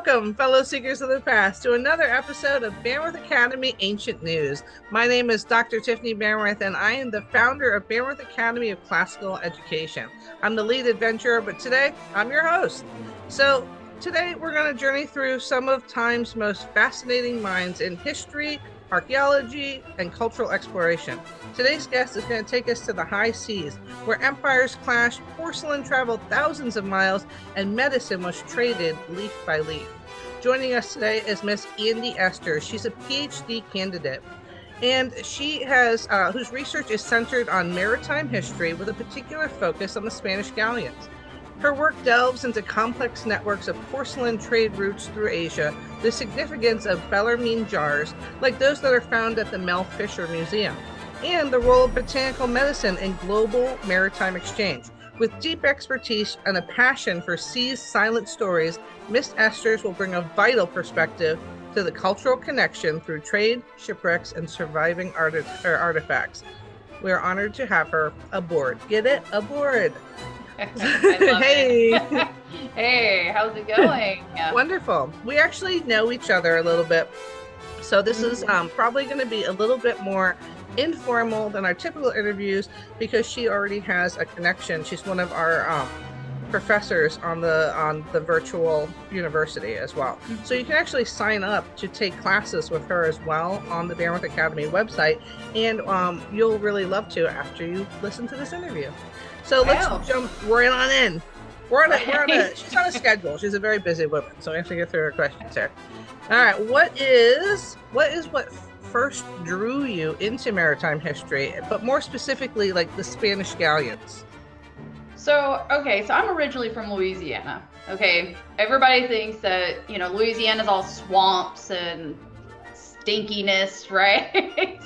Welcome, fellow seekers of the past, to another episode of Bannworth Academy Ancient News. My name is Dr. Tiffany Bannworth, and I am the founder of Bannworth Academy of Classical Education. I'm the lead adventurer, but today I'm your host. So today we're going to journey through some of time's most fascinating minds in history, archaeology, and cultural exploration. Today's guest is going to take us to the high seas, where empires clashed, porcelain traveled thousands of miles, and medicine was traded leaf by leaf. Joining us today is Miss Andi Esters. She's a PhD candidate, and she has whose research is centered on maritime history with a particular focus on the Spanish galleons. Her work delves into complex networks of porcelain trade routes through Asia, the significance of Bellarmine jars, like those that are found at the Mel Fisher Museum, and the role of botanical medicine in global maritime exchange. With deep expertise and a passion for sea's silent stories, Miss Esters will bring a vital perspective to the cultural connection through trade, shipwrecks, and surviving artifacts. We are honored to have her aboard. Get it? Aboard! Hey. Hey, how's it going? Wonderful. We actually know each other a little bit, so this is probably going to be a little bit more informal than our typical interviews because she already has a connection. She's one of our professors on the virtual university as well. So you can actually sign up to take classes with her as well on the Bannworth Academy website, and you'll really love to after you listen to this interview. So let's jump right on in. She's on a schedule. She's a very busy woman, so we have to get through her questions here. All right, what first drew you into maritime history, but more specifically, like the Spanish galleons? So I'm originally from Louisiana. Okay, everybody thinks that, Louisiana's all swamps and stinkiness, right?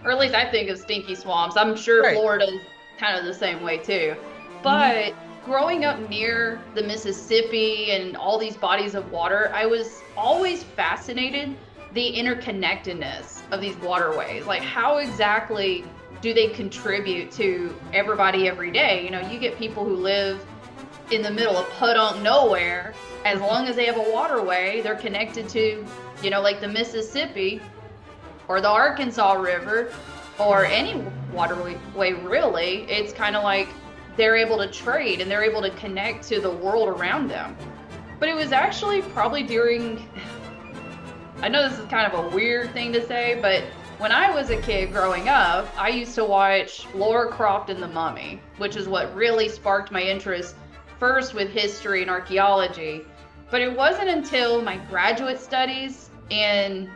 Or at least I think of stinky swamps. I'm sure right. Florida's kind of the same way too. But growing up near the Mississippi and all these bodies of water, I was always fascinated the interconnectedness of these waterways. Like, how exactly do they contribute to everybody every day? You get people who live in the middle of podunk nowhere. As long as they have a waterway, they're connected to, like the Mississippi or the Arkansas River or any waterway really. It's kind of like they're able to trade and they're able to connect to the world around them. But it was actually probably during, I know this is kind of a weird thing to say, but when I was a kid growing up, I used to watch Lara Croft and the Mummy, which is what really sparked my interest first with history and archaeology. But it wasn't until my graduate studies in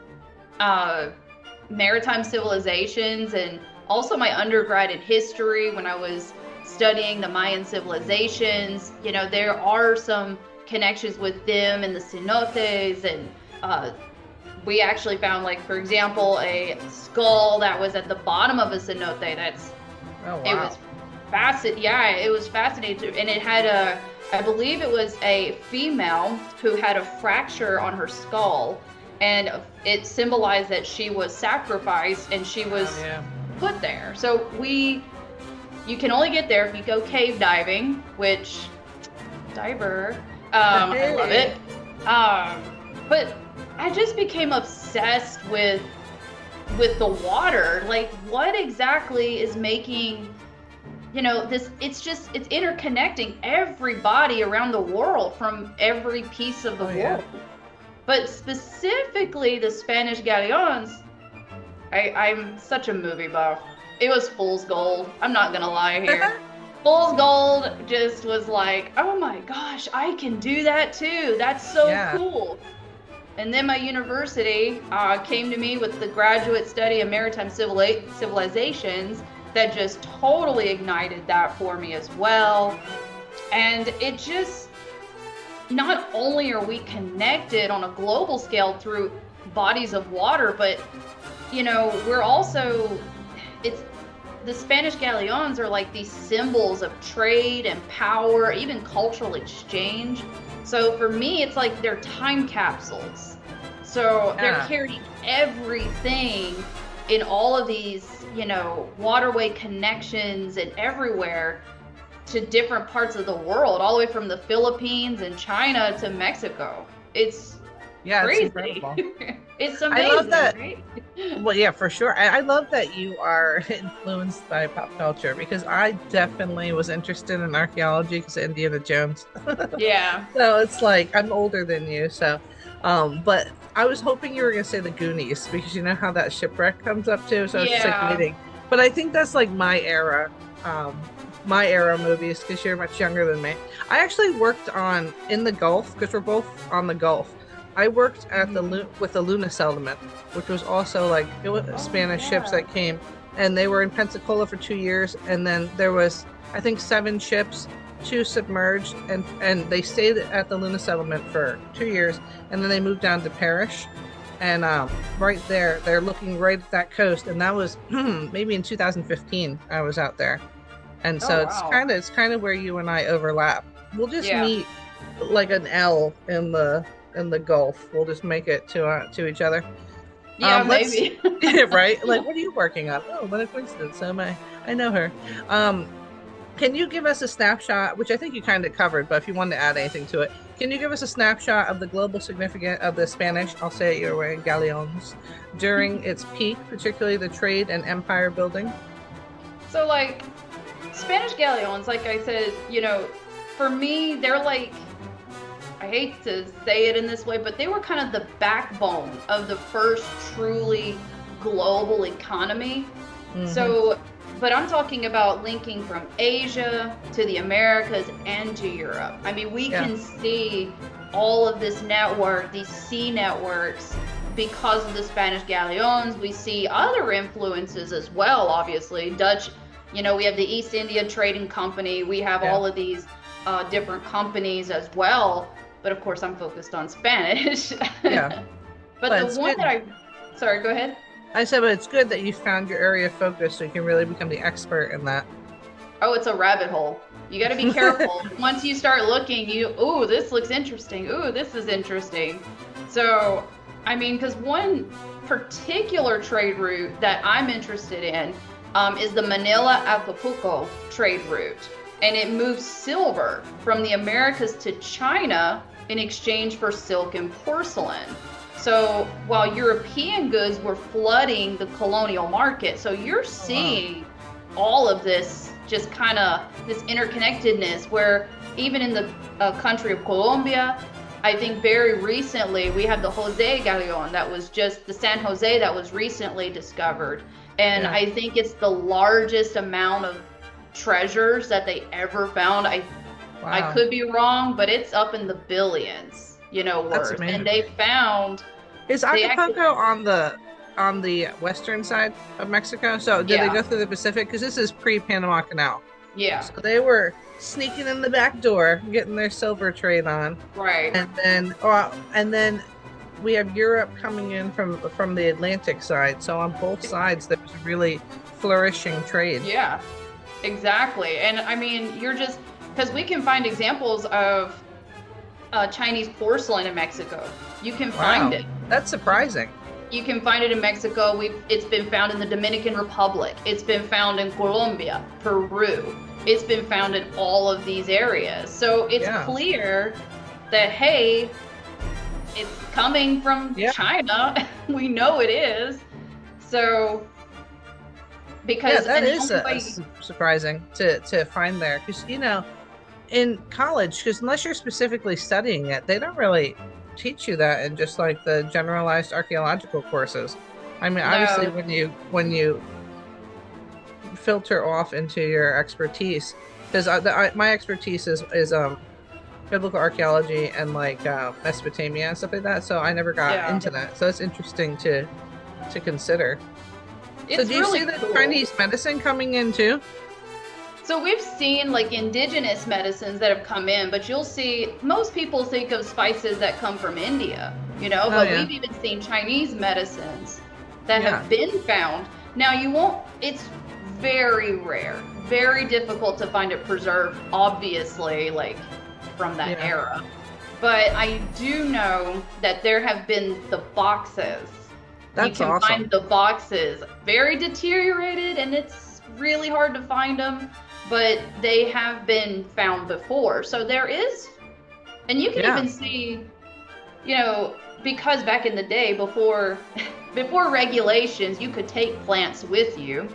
maritime civilizations and also my undergrad in history when I was studying the Mayan civilizations, there are some connections with them and the cenotes, and we actually found, like, for example, a skull that was at the bottom of a cenote. Oh, wow. It was it was fascinating. And it had I believe it was a female who had a fracture on her skull, and it symbolized that she was sacrificed and she was put there. So you can only get there if you go cave diving, which, diver, I love it. But I just became obsessed with the water. Like, what exactly is making, this, it's interconnecting everybody around the world from every piece of the world. But specifically the Spanish galleons, I'm such a movie buff. It was fool's gold. I'm not gonna lie here. Fool's gold just was like, oh my gosh, I can do that too. That's so cool. And then my university came to me with the graduate study of maritime civilizations that just totally ignited that for me as well. And it just, not only are we connected on a global scale through bodies of water, but, we're also, the Spanish galleons are like these symbols of trade and power, even cultural exchange. So for me, it's like they're time capsules. So they're carrying everything in all of these, waterway connections and everywhere to different parts of the world, all the way from the Philippines and China to Mexico. It's Yeah, it's crazy. incredible. It's I love amazing, that. right? Well, yeah, for sure. I love that you are influenced by pop culture because I definitely was interested in archaeology because of Indiana Jones. Yeah. So it's like I'm older than you, so but I was hoping you were gonna say the Goonies because you know how that shipwreck comes up too. So I was just like Yeah. waiting. But I think that's like my era movies because you're much younger than me. I actually worked on in the Gulf because we're both on the Gulf. I worked at Mhm. with the Luna settlement, which was also like it was Oh Spanish ships yeah. that came, and they were in Pensacola for 2 years, and then there was I think 7 ships, two submerged, and they stayed at the Luna settlement for 2 years, and then they moved down to Parrish, and right there they're looking right at that coast, and that was maybe in 2015 I was out there, and Oh so wow. it's kind of where you and I overlap. We'll just Yeah. meet like an L in the Gulf. We'll just make it to each other. Yeah, Let's maybe. yeah, right. Like, what are you working on? Oh, what a coincidence. So am I. I know her. Um, can you give us a snapshot, which I think you kind of covered, but if you wanted to add anything to it, can you give us a snapshot of the global significance of the Spanish, I'll say it your way, galleons, during its peak, particularly the trade and empire building? So like Spanish galleons, like I said, for me, they're like, I hate to say it in this way, but they were kind of the backbone of the first truly global economy. Mm-hmm. So, but I'm talking about linking from Asia to the Americas and to Europe. I mean, we Yeah. can see all of this network, these sea networks, because of the Spanish galleons. We see other influences as well, obviously. Dutch, we have the East India Trading Company. We have Yeah. all of these different companies as well. But of course, I'm focused on Spanish. Yeah. But But the it's one good. that sorry, go ahead. I said, but it's good that you found your area of focus so you can really become the expert in that. Oh, it's a rabbit hole. You got to be careful. Once you start looking, ooh, this looks interesting. Ooh, this is interesting. So, I mean, because one particular trade route that I'm interested in is the Manila Acapulco trade route. And it moves silver from the Americas to China in exchange for silk and porcelain. So while European goods were flooding the colonial market, so you're Oh, wow. seeing all of this just kind of this interconnectedness where even in the country of Colombia, I think very recently we have the Jose Galleon that was just the San Jose that was recently discovered. And Yeah. I think it's the largest amount of treasures that they ever found. I Wow. could be wrong, but it's up in the billions, That's worth. And amazing. Is they actually, Acapulco on the western side of Mexico? So did they yeah, go through the Pacific? Because this is pre-Panama Canal. yeah, So they were sneaking in the back door, getting their silver trade on, right. and then we have Europe coming in from the Atlantic side. So on both sides, there was a really flourishing trade. Yeah, exactly. And I mean, because we can find examples of Chinese porcelain in Mexico. You can find Wow, it. that's surprising. You can find it in Mexico. It's been found in the Dominican Republic. It's been found in Colombia, Peru. It's been found in all of these areas. So it's Yeah, clear that, hey, it's coming from yeah, China. We know it is. So, yeah. because, That and the is only way, surprising to find there because in college, because unless you're specifically studying it, they don't really teach you that in just like the generalized archaeological courses. I mean, obviously, no, when you filter off into your expertise, because my expertise is biblical archaeology and like Mesopotamia and stuff like that. So I never got yeah, into that. So it's interesting to consider. So it's do you see really the cool. Chinese medicine coming in too? So we've seen like indigenous medicines that have come in, but you'll see most people think of spices that come from India, Oh but yeah, we've even seen Chinese medicines that yeah, have been found. Now it's very rare, very difficult to find it preserved, obviously, like from that yeah. era. But I do know that there have been the boxes. You That's can awesome. find the boxes very deteriorated and it's really hard to find them, but they have been found before. So there is, and you can Yeah, even see, you know, because back in the day, before regulations, you could take plants with you.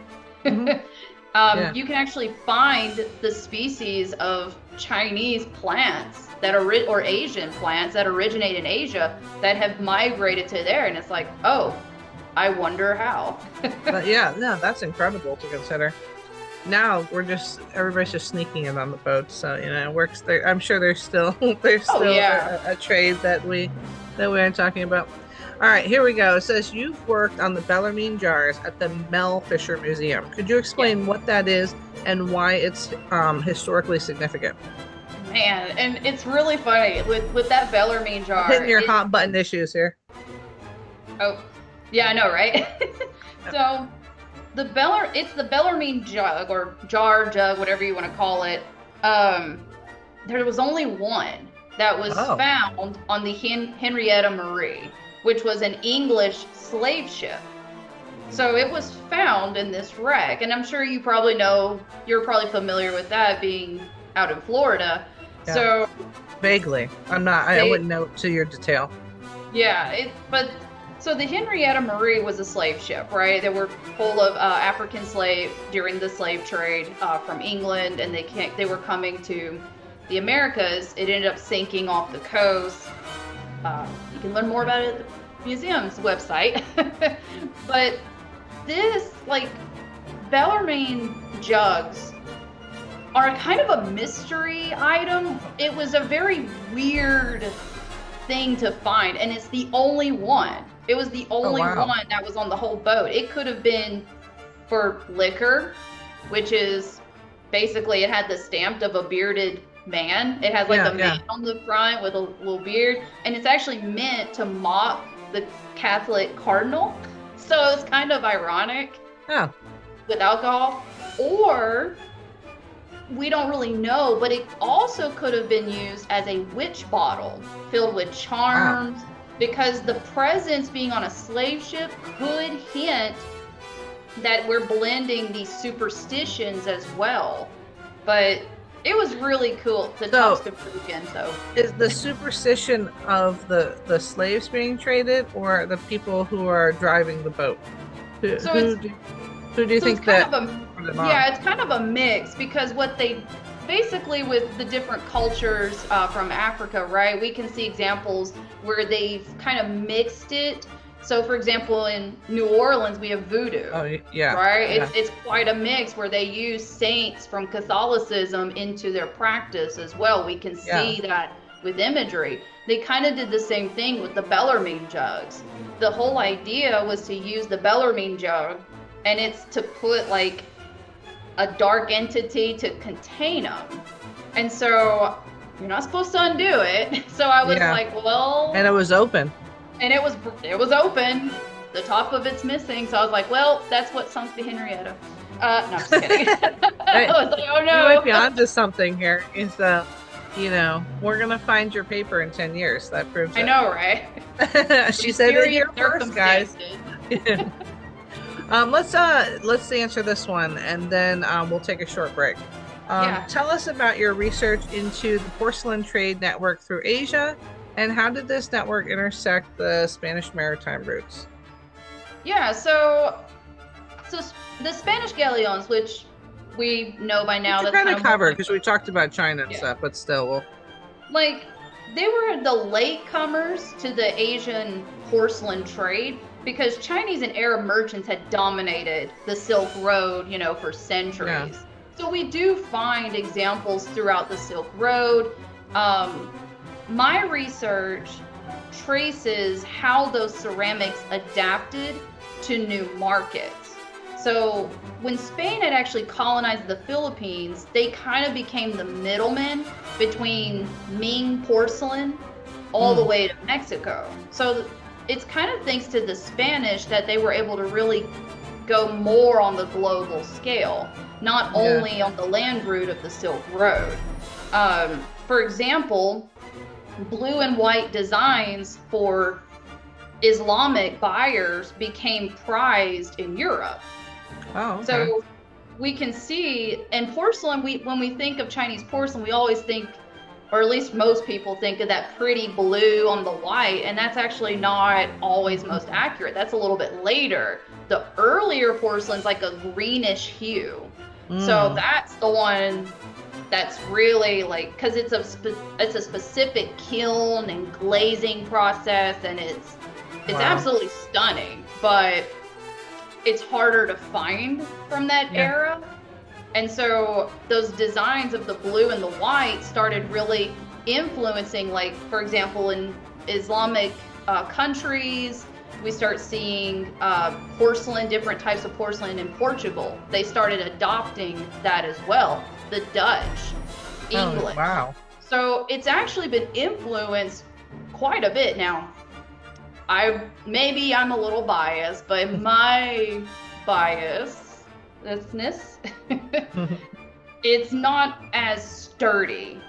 Yeah. You can actually find the species of Chinese plants that are or Asian plants that originate in Asia that have migrated to there, and it's like, oh, I wonder how. But yeah, no, that's incredible to consider. Now everybody's just sneaking in on the boats, so it works there. I'm sure there's still Oh yeah. a trade that we aren't talking about. All right, here we go. It says you've worked on the Bellarmine jars at the Mel Fisher Museum. Could you explain what that is and why it's historically significant? Man, and it's really funny with that Bellarmine jar. Hitting your hot button issues here. Oh, yeah, I know, right? So it's the Bellarmine jug or jug, whatever you want to call it. There was only one that was found on the Henrietta Marie, which was an English slave ship. So it was found in this wreck, and I'm sure you're probably familiar with that being out in Florida. Yeah. So vaguely, I wouldn't know to your detail. Yeah, so the Henrietta Marie was a slave ship, right? They were full of African slaves during the slave trade from England, and they were coming to the Americas. It ended up sinking off the coast. You can learn more about it at the museum's website. But this, Bellarmine jugs are kind of a mystery item. It was a very weird thing to find, and it's the only one. It was the only one that was on the whole boat. It could have been for liquor, which is basically, it had the stamp of a bearded man. It has a man on the front with a little beard, and it's actually meant to mock the Catholic cardinal. So it's kind of ironic with alcohol. Or we don't really know, but it also could have been used as a witch bottle filled with charms, because the presence being on a slave ship could hint that we're blending these superstitions as well. But it was really cool. The is the superstition of the slaves being traded, or the people who are driving the boat? Who do you think that? It's kind of a mix, because what they basically, with the different cultures from Africa, right? We can see examples where they've kind of mixed it. So, for example, in New Orleans, we have voodoo. Oh, yeah. Right? Yeah. It's quite a mix where they use saints from Catholicism into their practice as well. We can see that with imagery. They kind of did the same thing with the Bellarmine jugs. The whole idea was to use the Bellarmine jug, and it's to put a dark entity to contain them. And so you're not supposed to undo it. So I was well. And it was open. And it was open. The top of it's missing. So I was like, well, that's what sunk the Henrietta. No, I'm just kidding. I was like, oh no. You might be onto something here. Is we're gonna find your paper in 10 years. That proves it. I know, right? She said it here first, guys. Let's answer this one, and then we'll take a short break. Tell us about your research into the porcelain trade network through Asia, and how did this network intersect the Spanish maritime routes? Yeah, so the Spanich galleons, which we know by now, that's kind of covered because we talked about China and stuff, but still, they were the latecomers to the Asian porcelain trade, because Chinese and Arab merchants had dominated the Silk Road, for centuries. Yeah. So we do find examples throughout the Silk Road. My research traces how those ceramics adapted to new markets. So when Spain had actually colonized the Philippines, they kind of became the middlemen between Ming porcelain all the way to Mexico. So it's kind of thanks to the Spanish that they were able to really go more on the global scale, not only on the land route of the Silk Road. For example, blue and white designs for Islamic buyers became prized in Europe. Oh, okay. So we can see in porcelain, when we think of Chinese porcelain, we always think or at least most people think of that pretty blue on the white, and that's actually not always most accurate. That's a little bit later. The earlier porcelain's like a greenish hue. So that's the one that's really like, because it's a specific kiln and glazing process, and it's absolutely stunning, but it's harder to find from that era. And so those designs of the blue and the white started really influencing, like, for example, in Islamic countries, we start seeing porcelain, different types of porcelain in Portugal. They started adopting that as well. The Dutch, English. Oh, wow. So it's actually been influenced quite a bit. Now, maybe I'm a little biased, but my biasness, it's not as sturdy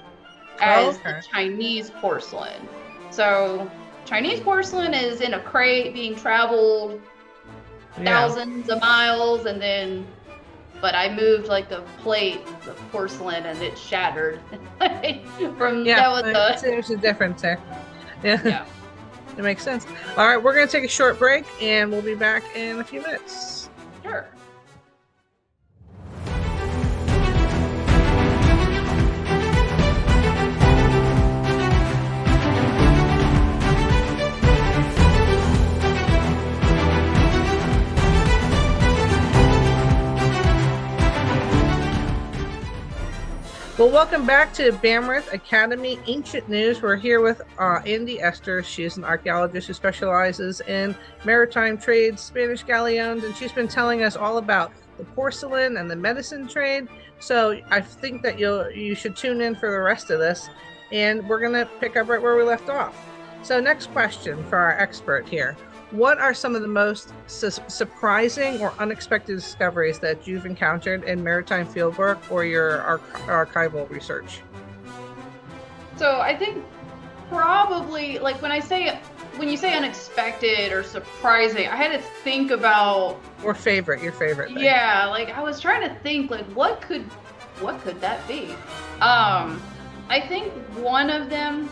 as the Chinese porcelain. So Chinese porcelain is in a crate being traveled thousands of miles, and then, but I moved like a plate of porcelain and it shattered. There's a difference there. Yeah. It makes sense. All right, we're going to take a short break and we'll be back in a few minutes. Sure. Well, welcome back to Bannworth Academy Ancient News. We're here with Andi Esters. She's an archaeologist who specializes in maritime trade, Spanish galleons, and she's been telling us all about the porcelain and the medicine trade. So I think that you should tune in for the rest of this, and we're going to pick up right where we left off. So next question for our expert here. What are some of the most surprising or unexpected discoveries that you've encountered in maritime fieldwork or your archival research? So I think probably, like, when you say unexpected or surprising, I had to think about your favorite thing. Yeah, like I was trying to think, like, what could that be? I think one of them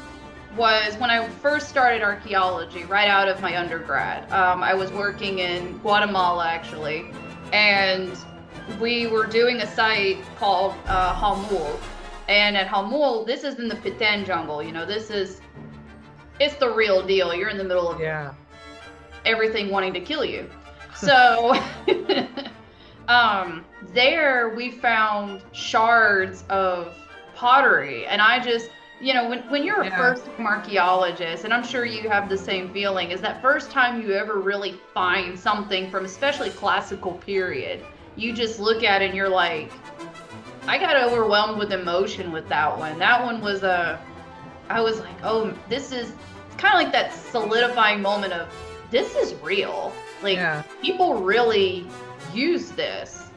was when I first started archaeology, right out of my undergrad. I was working in Guatemala, actually, and we were doing a site called Hamul. And at Hamul, this is in the Piten jungle. You know, it's the real deal. You're in the middle of everything wanting to kill you. So there we found shards of pottery, and I just, you know, when you're a first-time archaeologist, and I'm sure you have the same feeling, is that first time you ever really find something from especially classical period, you just look at it and you're like, I got overwhelmed with emotion with that one. That one was I was like, oh, this is, it's kind of like that solidifying moment of, this is real. Like, people really use this.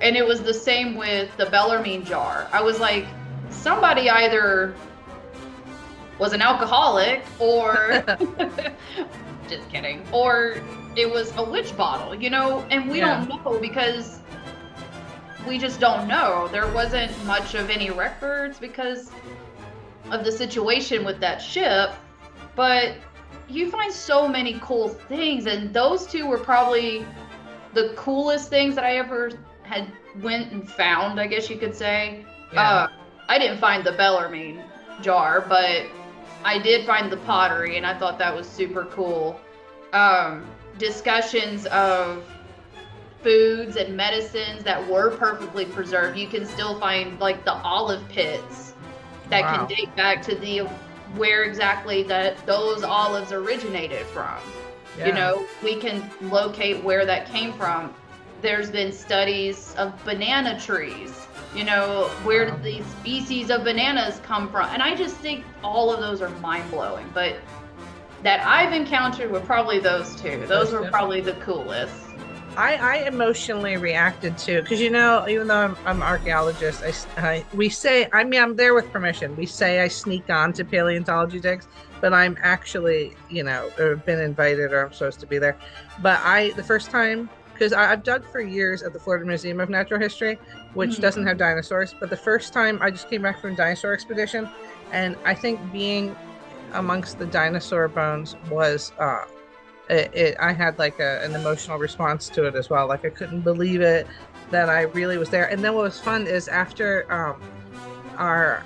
And it was the same with the Bellarmine jar. I was like, somebody either was an alcoholic or just kidding, or it was a witch bottle, you know, and we don't know because we just don't know. There wasn't much of any records because of the situation with that ship, but you find so many cool things, and those two were probably the coolest things that I ever had went and found, I guess you could say. I didn't find the Bellarmine jar, but I did find the pottery, and I thought that was super cool. Discussions of foods and medicines that were perfectly preserved. You can still find, like, the olive pits that can date back to where exactly that those olives originated from. You know, we can locate where that came from. There's been studies of banana trees. You know, where did these species of bananas come from? And I just think all of those are mind-blowing. But that I've encountered were probably those two. Those were probably the coolest. I emotionally reacted to, because, you know, even though I'm an archaeologist, I'm there with permission. We say I sneak on to paleontology digs, but I'm actually, you know, been invited or I'm supposed to be there. But the first time, because I've dug for years at the Florida Museum of Natural History, which doesn't have dinosaurs. But the first time I just came back from a dinosaur expedition, And I think being amongst the dinosaur bones was I had like an emotional response to it as well. Like I couldn't believe it that I really was there. And then what was fun is after our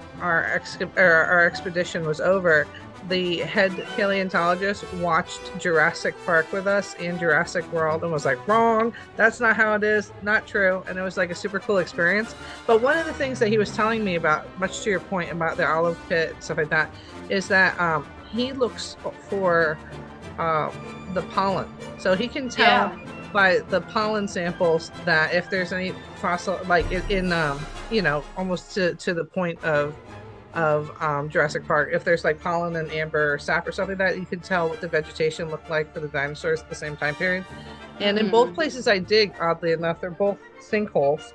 expedition was over, the head paleontologist watched Jurassic Park with us and Jurassic World and was like, wrong, that's not how it is, not true. And it was like a super cool experience. But one of the things that he was telling me about, much to your point about the olive pit and stuff like that, is that he looks for the pollen. So he can tell by the pollen samples that if there's any fossil, like in almost to the point of Jurassic Park, if there's like pollen and amber or sap or something like that, you can tell what the vegetation looked like for the dinosaurs at the same time period. And in both places I dig, oddly enough, they're both sinkholes.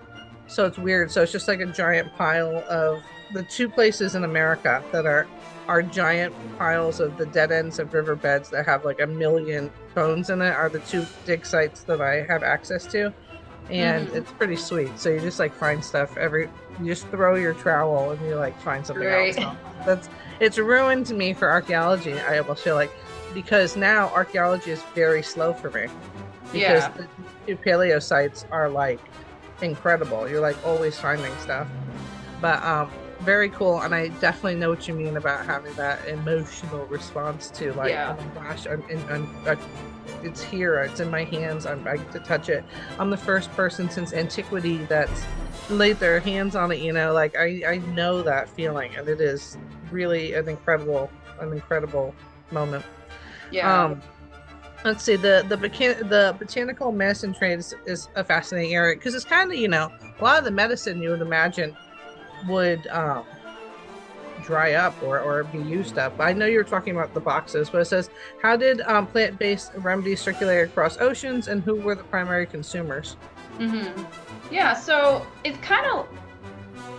So it's weird. So it's just like a giant pile of the two places in America that are giant piles of the dead ends of riverbeds that have like 1 million bones in it are the two dig sites that I have access to. And it's pretty sweet. So you just like find stuff you just throw your trowel and you like find something else. So it's ruined me for archaeology. I almost feel like, because now archaeology is very slow for me, because the two paleo sites are like incredible. You're like always finding stuff, but very cool. And I definitely know what you mean about having that emotional response to like, oh my gosh, it's here, it's in my hands, I get to touch it. I'm the first person since antiquity that's laid their hands on it, like I know that feeling, and it is really an incredible moment. Let's see, the botanical medicine trade is a fascinating area, because it's kind of, a lot of the medicine you would imagine would dry up or be used up. I know you're talking about the boxes, but it says, how did plant-based remedies circulate across oceans, and who were the primary consumers? Yeah, so it's kind of,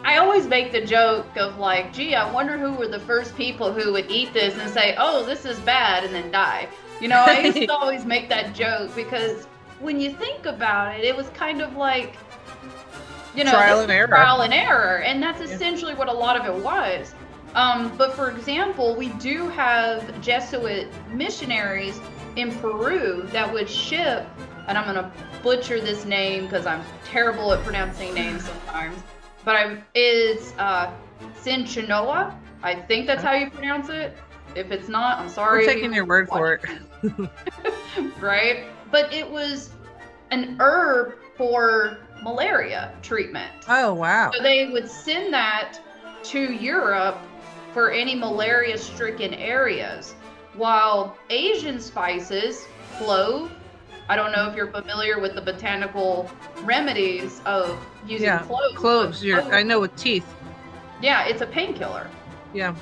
I always make the joke of like, gee, I wonder who were the first people who would eat this and say, oh, this is bad, and then die. I used to always make that joke, because when you think about it, it was kind of like, trial and error. And that's essentially what a lot of it was. But for example, we do have Jesuit missionaries in Peru that would ship, and I'm going to butcher this name because I'm terrible at pronouncing names sometimes, but it's Sinchanoa. I think that's how you pronounce it. If it's not, I'm sorry. We're taking your word for it. Right? But it was an herb for malaria treatment. Oh, wow. So they would send that to Europe for any malaria-stricken areas, while Asian spices, clove, I don't know if you're familiar with the botanical remedies of using cloves. I know, with teeth. Yeah, it's a painkiller. Yeah.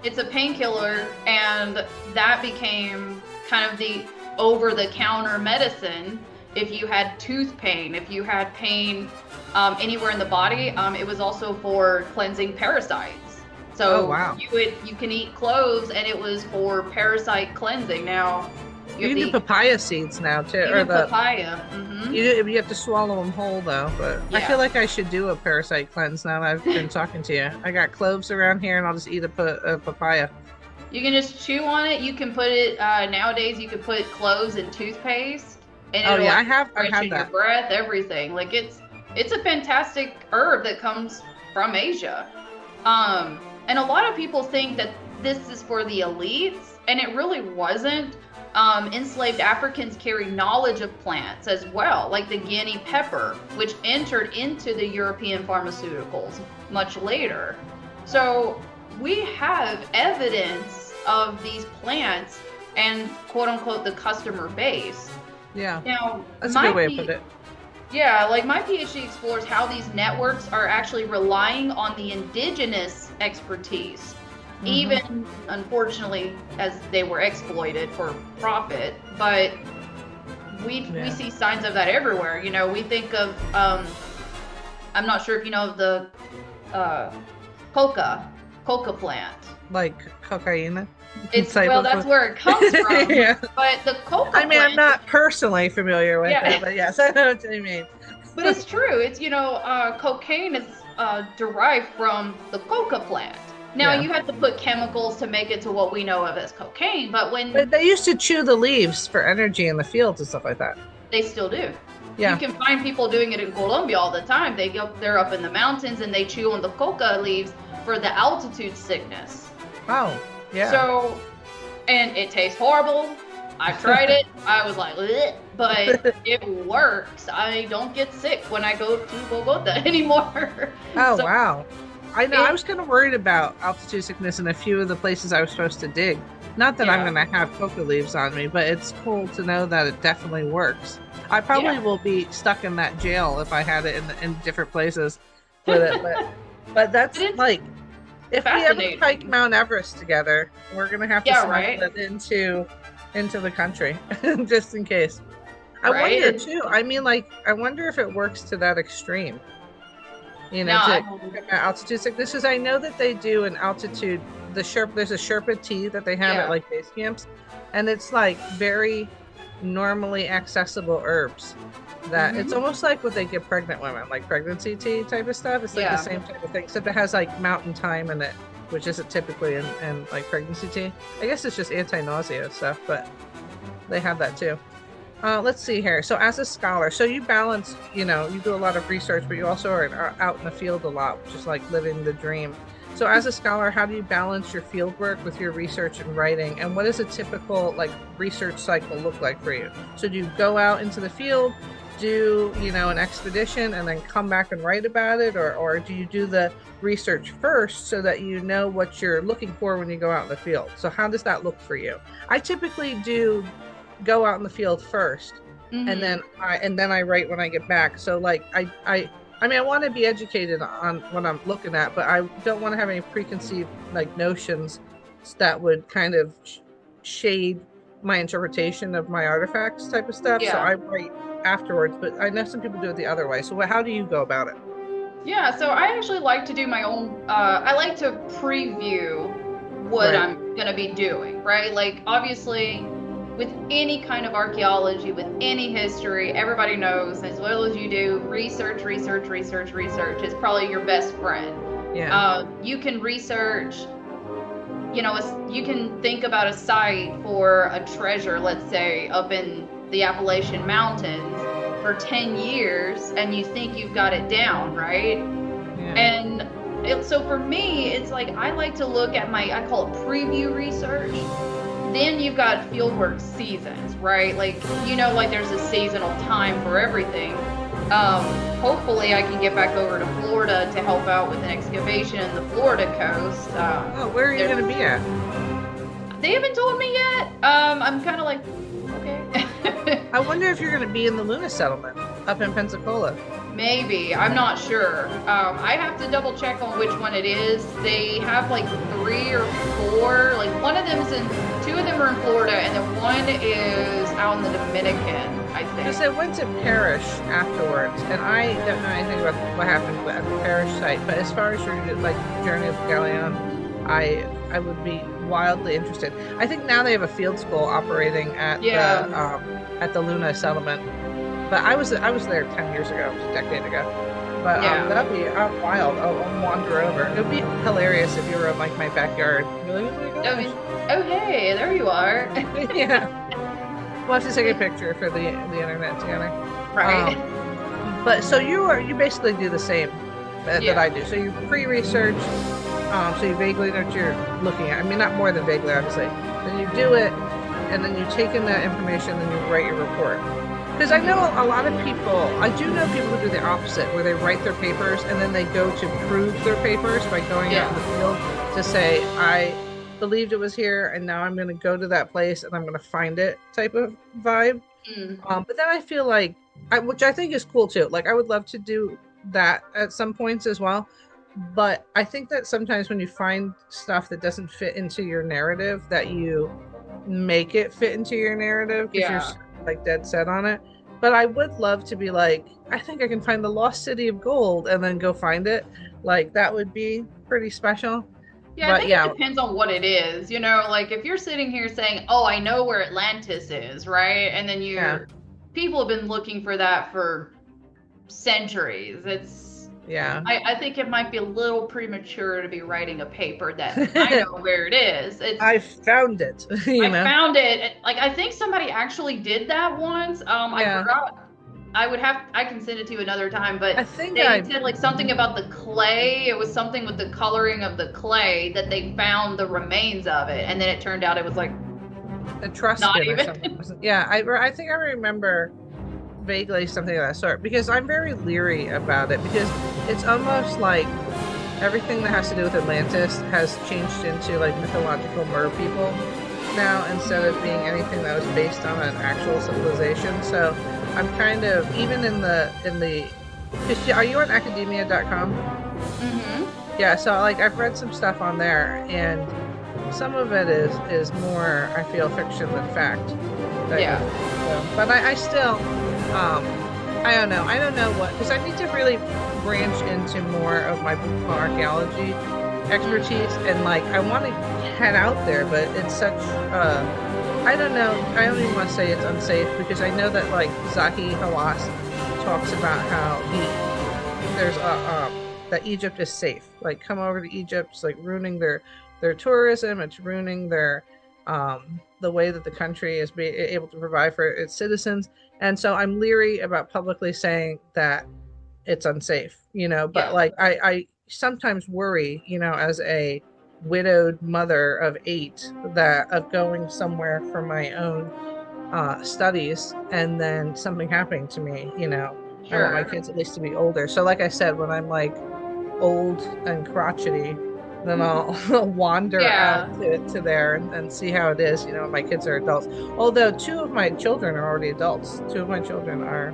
It's a painkiller, and that became kind of the over-the-counter medicine. If you had tooth pain, if you had pain anywhere in the body, it was also for cleansing parasites. So you can eat cloves, and it was for parasite cleansing. Now you can do papaya seeds now too, or the papaya. You have to swallow them whole though. But I feel like I should do a parasite cleanse now that I've been talking to you. I got cloves around here, and I'll just eat a papaya. You can just chew on it. You can put it nowadays. You can put cloves in toothpaste. And I have that. Your breath, everything. Like it's a fantastic herb that comes from Asia. And a lot of people think that this is for the elites, and it really wasn't. Enslaved Africans carry knowledge of plants as well, like the Guinea pepper, which entered into the European pharmaceuticals much later. So we have evidence of these plants and quote unquote the customer base. Yeah. Now, that's a good way to put it. Yeah, like my PhD explores how these networks are actually relying on the indigenous expertise, even unfortunately as they were exploited for profit. But we see signs of that everywhere. We think of I'm not sure if you know of the coca plant. Like cocaine. That's where it comes from. Yeah. But the coca plant, I'm not personally familiar with it, but yes, I know what you mean. But it's true. It's cocaine is derived from the coca plant. Now you have to put chemicals to make it to what we know of as cocaine, but they used to chew the leaves for energy in the fields and stuff like that. They still do. Yeah. You can find people doing it in Colombia all the time. They're up in the mountains and they chew on the coca leaves for the altitude sickness. Oh, yeah. So, and it tastes horrible. I tried it. I was like, bleh, but it works. I don't get sick when I go to Bogota anymore. Oh, so, wow. I know. I was kind of worried about altitude sickness in a few of the places I was supposed to dig. Not that I'm going to have coca leaves on me, but it's cool to know that it definitely works. I probably will be stuck in that jail if I had it in different places with it. But that's like, if we ever hike Mount Everest together, we're going to have to smuggle it into the country, just in case. I wonder, too. I mean, like, I wonder if it works to that extreme. You know, to altitude sickness. Because I know that they do an altitude, there's a Sherpa tea that they have at like base camps. And it's like very normally accessible herbs that it's almost like what they give pregnant women, like pregnancy tea type of stuff. It's like the same type of thing, except it has like mountain thyme in it, which isn't typically in like pregnancy tea. I guess it's just anti-nausea stuff, but they have that too. Let's see here. So as a scholar, so you balance, you know, you do a lot of research, but you also are out in the field a lot, which is like living the dream. So as a scholar, how do you balance your field work with your research and writing? And what does a typical like research cycle look like for you? So do you go out into the field, do, you know, an expedition and then come back and write about it? Or do you do the research first so that you know what you're looking for when you go out in the field? So how does that look for you? I typically do go out in the field first, and then I write when I get back. So like I mean, I want to be educated on what I'm looking at, but I don't want to have any preconceived like notions that would kind of shade my interpretation of my artifacts type of stuff. So I write afterwards, but I know some people do it the other way. So how do you go about it? Yeah, so I actually like to do my own, I like to preview what I'm going to be doing, right? Like obviously with any kind of archaeology, with any history, everybody knows as well as you do, research is probably your best friend. Yeah. You can research, you know, you can think about a site for a treasure, let's say up in the Appalachian Mountains for 10 years and you think you've got it down, right? Yeah. And so for me, it's like I like to look at I call it preview research. Then you've got fieldwork seasons, right? Like, you know, like there's a seasonal time for everything. Hopefully I can get back over to Florida to help out with an excavation in the Florida coast. Where are you going to be at? They haven't told me yet. I'm kind of like, okay. I wonder if you're going to be in the Luna settlement up in Pensacola. Maybe. I'm not sure. I have to double check on which one it is. They have like 3 or 4. Like two of them are in Florida, and then one is out in the Dominican, I think. Because I went to Parrish afterwards, and I don't know anything about what happened at the Parrish site. But as far as your like journey of Galleon, I would be wildly interested. I think now they have a field school operating at the Luna settlement. But I was there 10 years ago, a decade ago. But that'd be wild. I'll wander over. It would be hilarious if you were in like my backyard. You're like, oh my gosh. Oh hey, there you are. Yeah. We'll have to take a picture for the internet together. Right. But so you basically do the same that I do. So you pre-research. So you vaguely know what you're looking at. I mean, not more than vaguely, obviously. Then you do it, and then you take in that information, and you write your report. Because I know a lot of people, I do know people who do the opposite, where they write their papers and then they go to prove their papers by going out in the field to say, I believed it was here and now I'm going to go to that place and I'm going to find it type of vibe. But then I feel like, which I think is cool too, like I would love to do that at some points as well. But I think that sometimes when you find stuff that doesn't fit into your narrative, that you make it fit into your narrative because you're like dead set on it. But I would love to be like, I think I can find the lost city of gold and then go find it. Like that would be pretty special. Yeah, I think it depends on what it is. You know, like if you're sitting here saying, oh, I know where Atlantis is, right? And then people have been looking for that for centuries. Yeah. I think it might be a little premature to be writing a paper that I know where it is. I found it, I found it. Like, I think somebody actually did that once. I Yeah. forgot. I can send it to you another time, but I think they said like something about the clay. It was something with the coloring of the clay that they found the remains of it, and then it turned out it was like Etruscan or something. Yeah, I think I remember vaguely something of that sort, because I'm very leery about it, because it's almost like everything that has to do with Atlantis has changed into like mythological mer people now, instead of being anything that was based on an actual civilization. So I'm kind of, even in the are you on academia.com? Mm-hmm. Yeah, so like I've read some stuff on there, and some of it is more, I feel, fiction than fact. Yeah. But I still, I don't know what, because I need to really branch into more of my archaeology expertise, and like I want to head out there, but it's such I don't know, I don't even want to say it's unsafe, because I know that like Zahi Hawass talks about how there's that Egypt is safe. Like, come over to Egypt, it's like ruining their tourism, it's ruining their the way that the country is able to provide for its citizens. And so I'm leery about publicly saying that it's unsafe, but like I sometimes worry, as a widowed mother of 8, that of going somewhere for my own studies, and then something happening to me. I want my kids at least to be older. So like I said, when I'm like old and crotchety, then I'll wander out to there and see how it is, when my kids are adults. Although 2 of my children are already adults. 2 of my children are,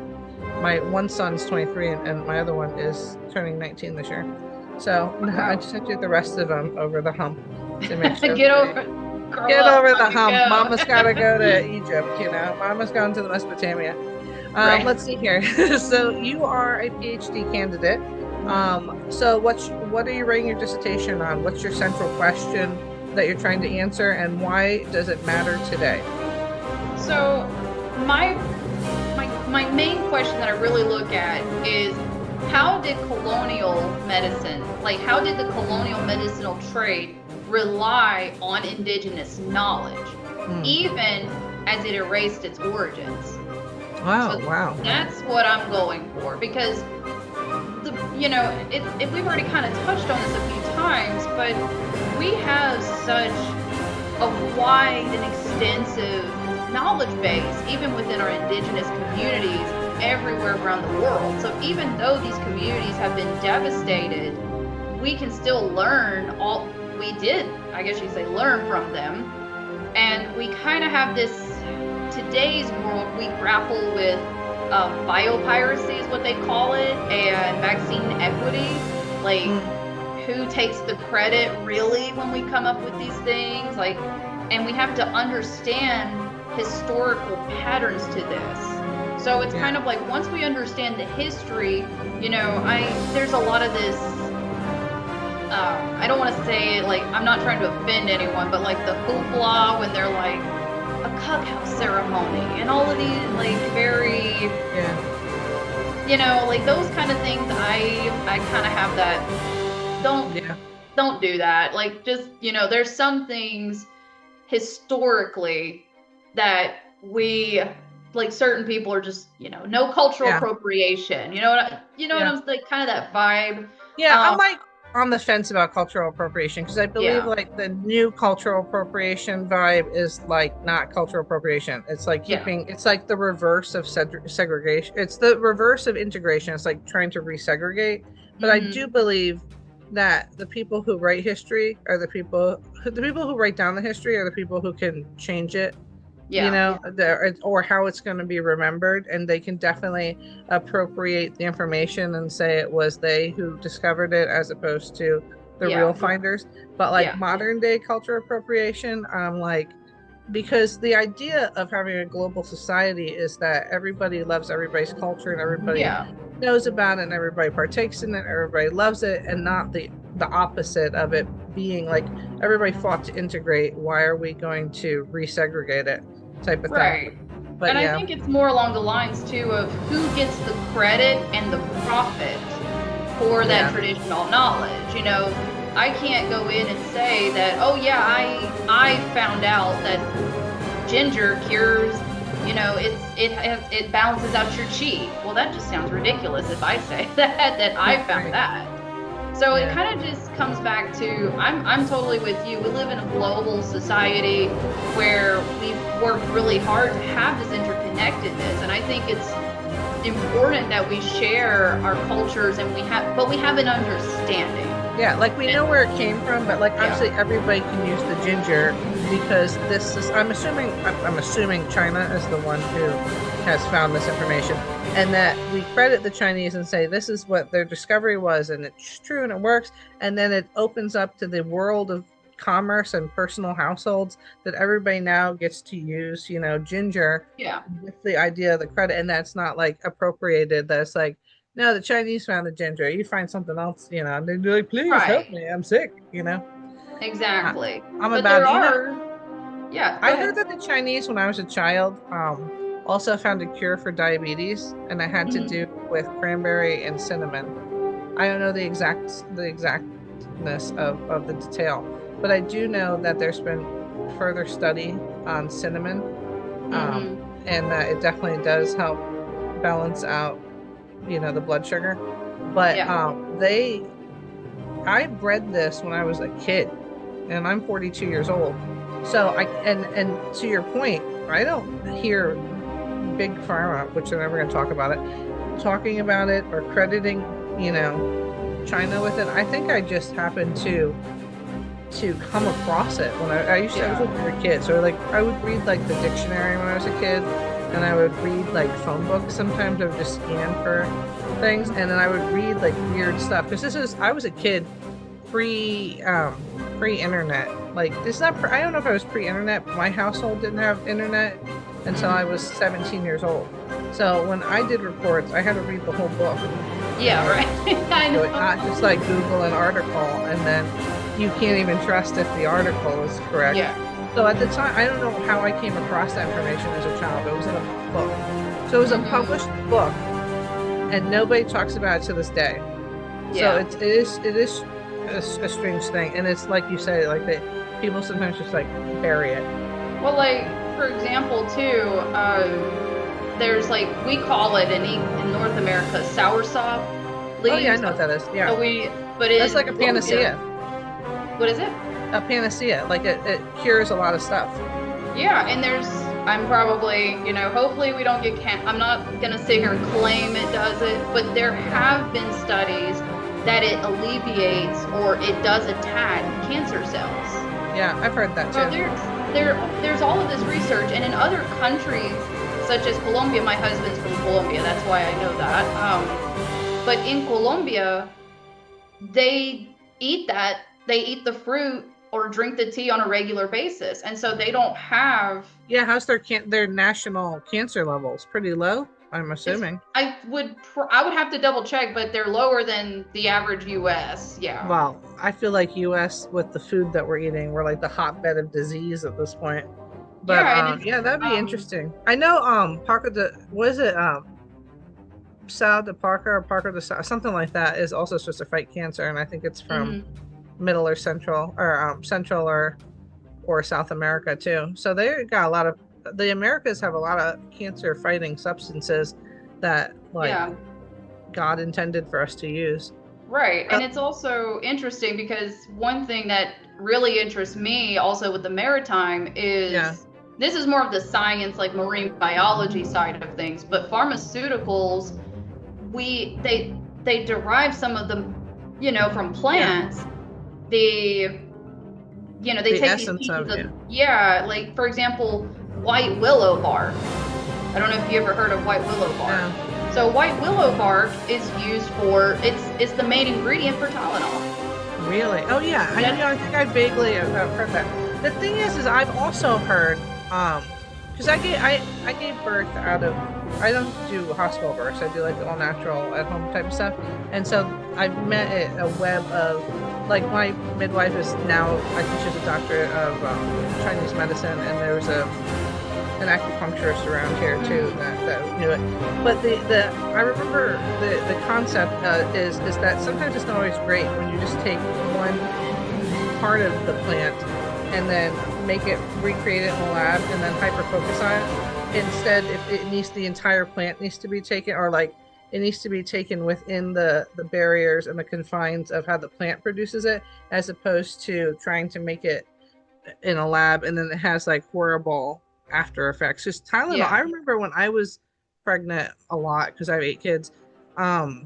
my one son's 23 and my other one is turning 19 this year. So I just have to get the rest of them over the hump to make sure. Get over the hump. Go. Mama's got to go to Egypt, Mama's gone to the Mesopotamia. Right. Let's see here. So you are a PhD candidate. So what are you writing your dissertation on? What's your central question that you're trying to answer, and why does it matter today? So my main question that I really look at is, how did colonial medicine, like how did the colonial medicinal trade rely on indigenous knowledge, even as it erased its origins? Wow. That's what I'm going for, because we've already kind of touched on this a few times, but we have such a wide and extensive knowledge base, even within our indigenous communities everywhere around the world. So even though these communities have been devastated, we can still learn learn from them. And we kind of have this, today's world, we grapple with biopiracy is what they call it, and vaccine equity. Like, who takes the credit really when we come up with these things? Like, and we have to understand historical patterns to this. So it's kind of like, once we understand the history, there's a lot of this, I don't want to say, like, I'm not trying to offend anyone, but like the hoopla when they're like, a cuphouse ceremony and all of these like very like those kind of things. I kind of have that, don't do that. Like, just there's some things historically that we, like, certain people are just no cultural appropriation, what I'm like, kind of that vibe. I'm like on the fence about cultural appropriation, because I believe like the new cultural appropriation vibe is like not cultural appropriation. It's like it's like the reverse of segregation. It's the reverse of integration. It's like trying to resegregate. But I do believe that the people who write history are the people who write down the history are the people who can change it. Or how it's going to be remembered, and they can definitely appropriate the information and say it was they who discovered it as opposed to the real finders. But like modern day culture appropriation, like, because the idea of having a global society is that everybody loves everybody's culture, and everybody knows about it, and everybody partakes in it, everybody loves it, and not the opposite of it being like everybody fought to integrate. Why are we going to resegregate it? Type of thing. But I think it's more along the lines too of who gets the credit and the profit for that traditional knowledge. You know, I can't go in and say that, oh yeah, I found out that ginger cures, you know, it balances out your chi. Well, that just sounds ridiculous if I say that I found that. So it kind of just comes back to, I'm totally with you. We live in a global society where we've worked really hard to have this interconnectedness, and I think it's important that we share our cultures, and we have an understanding. Yeah, like we know where it came from, but like obviously everybody can use the ginger because this is, I'm assuming China is the one who has found this information, and that we credit the Chinese and say this is what their discovery was, and it's true and it works, and then it opens up to the world of commerce and personal households that everybody now gets to use, you know, ginger with the idea of the credit, and that's not like appropriated. That's like, no, the Chinese found the ginger. You find something else, you know, and they're like, please help me. I'm sick, you know? Exactly. I'm about, I heard that the Chinese, when I was a child, also found a cure for diabetes, and it had to do with cranberry and cinnamon. I don't know the exactness of the detail, but I do know that there's been further study on cinnamon, and that it definitely does help balance out, you know, the blood sugar. But I bred this when I was a kid, and I'm 42 years old. So and to your point, I don't hear big pharma, which they're never going to talk about it, talking about it or crediting, you know, China with it. I think I just happened to come across it when I was looking for kids. So like I would read like the dictionary when I was a kid, and I would read like phone books. Sometimes I would just scan for things, and then I would read like weird stuff, because I was a kid pre-internet. Like this is not I don't know if I was pre-internet, but my household didn't have internet until I was 17 years old. So when I did reports, I had to read the whole book. Yeah, right. I know. So not just like Google an article and then you can't even trust if the article is correct. Yeah. So at the time, I don't know how I came across that information as a child. It was in a book. So it was a published book, and nobody talks about it to this day. Yeah. So it is a strange thing, and it's like you say, like people sometimes just like bury it. Well, like for example, too, there's like, we call it in North America soursop leaves. Oh yeah, I know what that is. Yeah. So that's like a panacea. What is it? A panacea. Like it cures a lot of stuff. Yeah, and I'm probably, you know, hopefully we don't get I'm not going to sit here and claim it does it, but there have been studies that it alleviates or it does attack cancer cells. Yeah, I've heard that too. So there's all of this research, and in other countries, such as Colombia, my husband's from Colombia, that's why I know that. But in Colombia, they eat the fruit or drink the tea on a regular basis, and so they don't have. Yeah, how's their national cancer levels? Pretty low, I'm assuming. I would have to double check, but they're lower than the average U.S. Yeah. Well, I feel like U.S. with the food that we're eating, we're like the hotbed of disease at this point. But yeah, that'd be interesting. I know Sal de Parker or Parker de Sal, something like that, is also supposed to fight cancer, and I think it's from Middle or Central or South America too. So they got the Americas have a lot of cancer fighting substances that God intended for us to use. Right. And it's also interesting because one thing that really interests me also with the Maritime is this is more of the science, like marine biology side of things, but pharmaceuticals, they derive some of them, you know, from plants. They take these pieces of like for example, white willow bark. I don't know if you ever heard of white willow bark. So white willow bark is used it's the main ingredient for Tylenol. Really? Oh yeah. I think I vaguely have heard that. The thing is I've also heard, because I gave birth I don't do hospital births. I do like all natural at home type of stuff. And so I've met a web of, like, my midwife is now, I think she's a doctor of Chinese medicine, and there was an acupuncturist around here too that knew it. But the I remember the concept is that sometimes it's not always great when you just take one part of the plant and then make it recreate it in the lab and then hyper focus on it. Instead, if it needs the entire plant needs to be taken, or like it needs to be taken within the barriers and the confines of how the plant produces it, as opposed to trying to make it in a lab and then it has like horrible after effects. Just Tylenol. I Yeah. remember when I was pregnant a lot because I have 8 kids.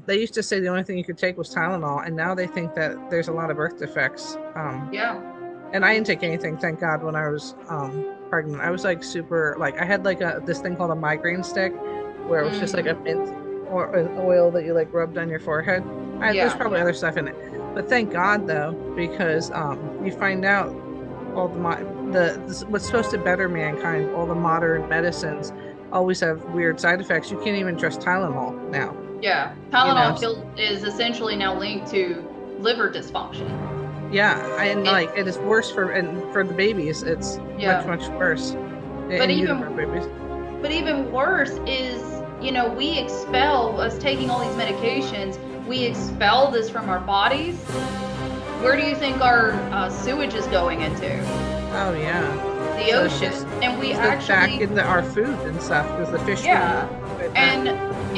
They used to say the only thing you could take was Tylenol, and now they think that there's a lot of birth defects. Yeah. And I didn't take anything, thank God, when I was pregnant. I was like super, like I had like this thing called a migraine stick, where it was just like a Mm, mint or an oil that you like rubbed on your forehead. There's yeah. probably other stuff in it, but thank God though, because you find out all what's supposed to better mankind, all the modern medicines always have weird side effects. You can't even trust Tylenol now. Yeah. You know, Is essentially now linked to liver dysfunction. yeah, and It, like it is worse for the babies. It's yeah. much worse But in utero even babies. but even worse is, we expel us taking all these medications. We expel this from our bodies. Where do you think our sewage is going into? Oh yeah, The so ocean. And we it's back actually, into our food and stuff because the fish. yeah. We eat. And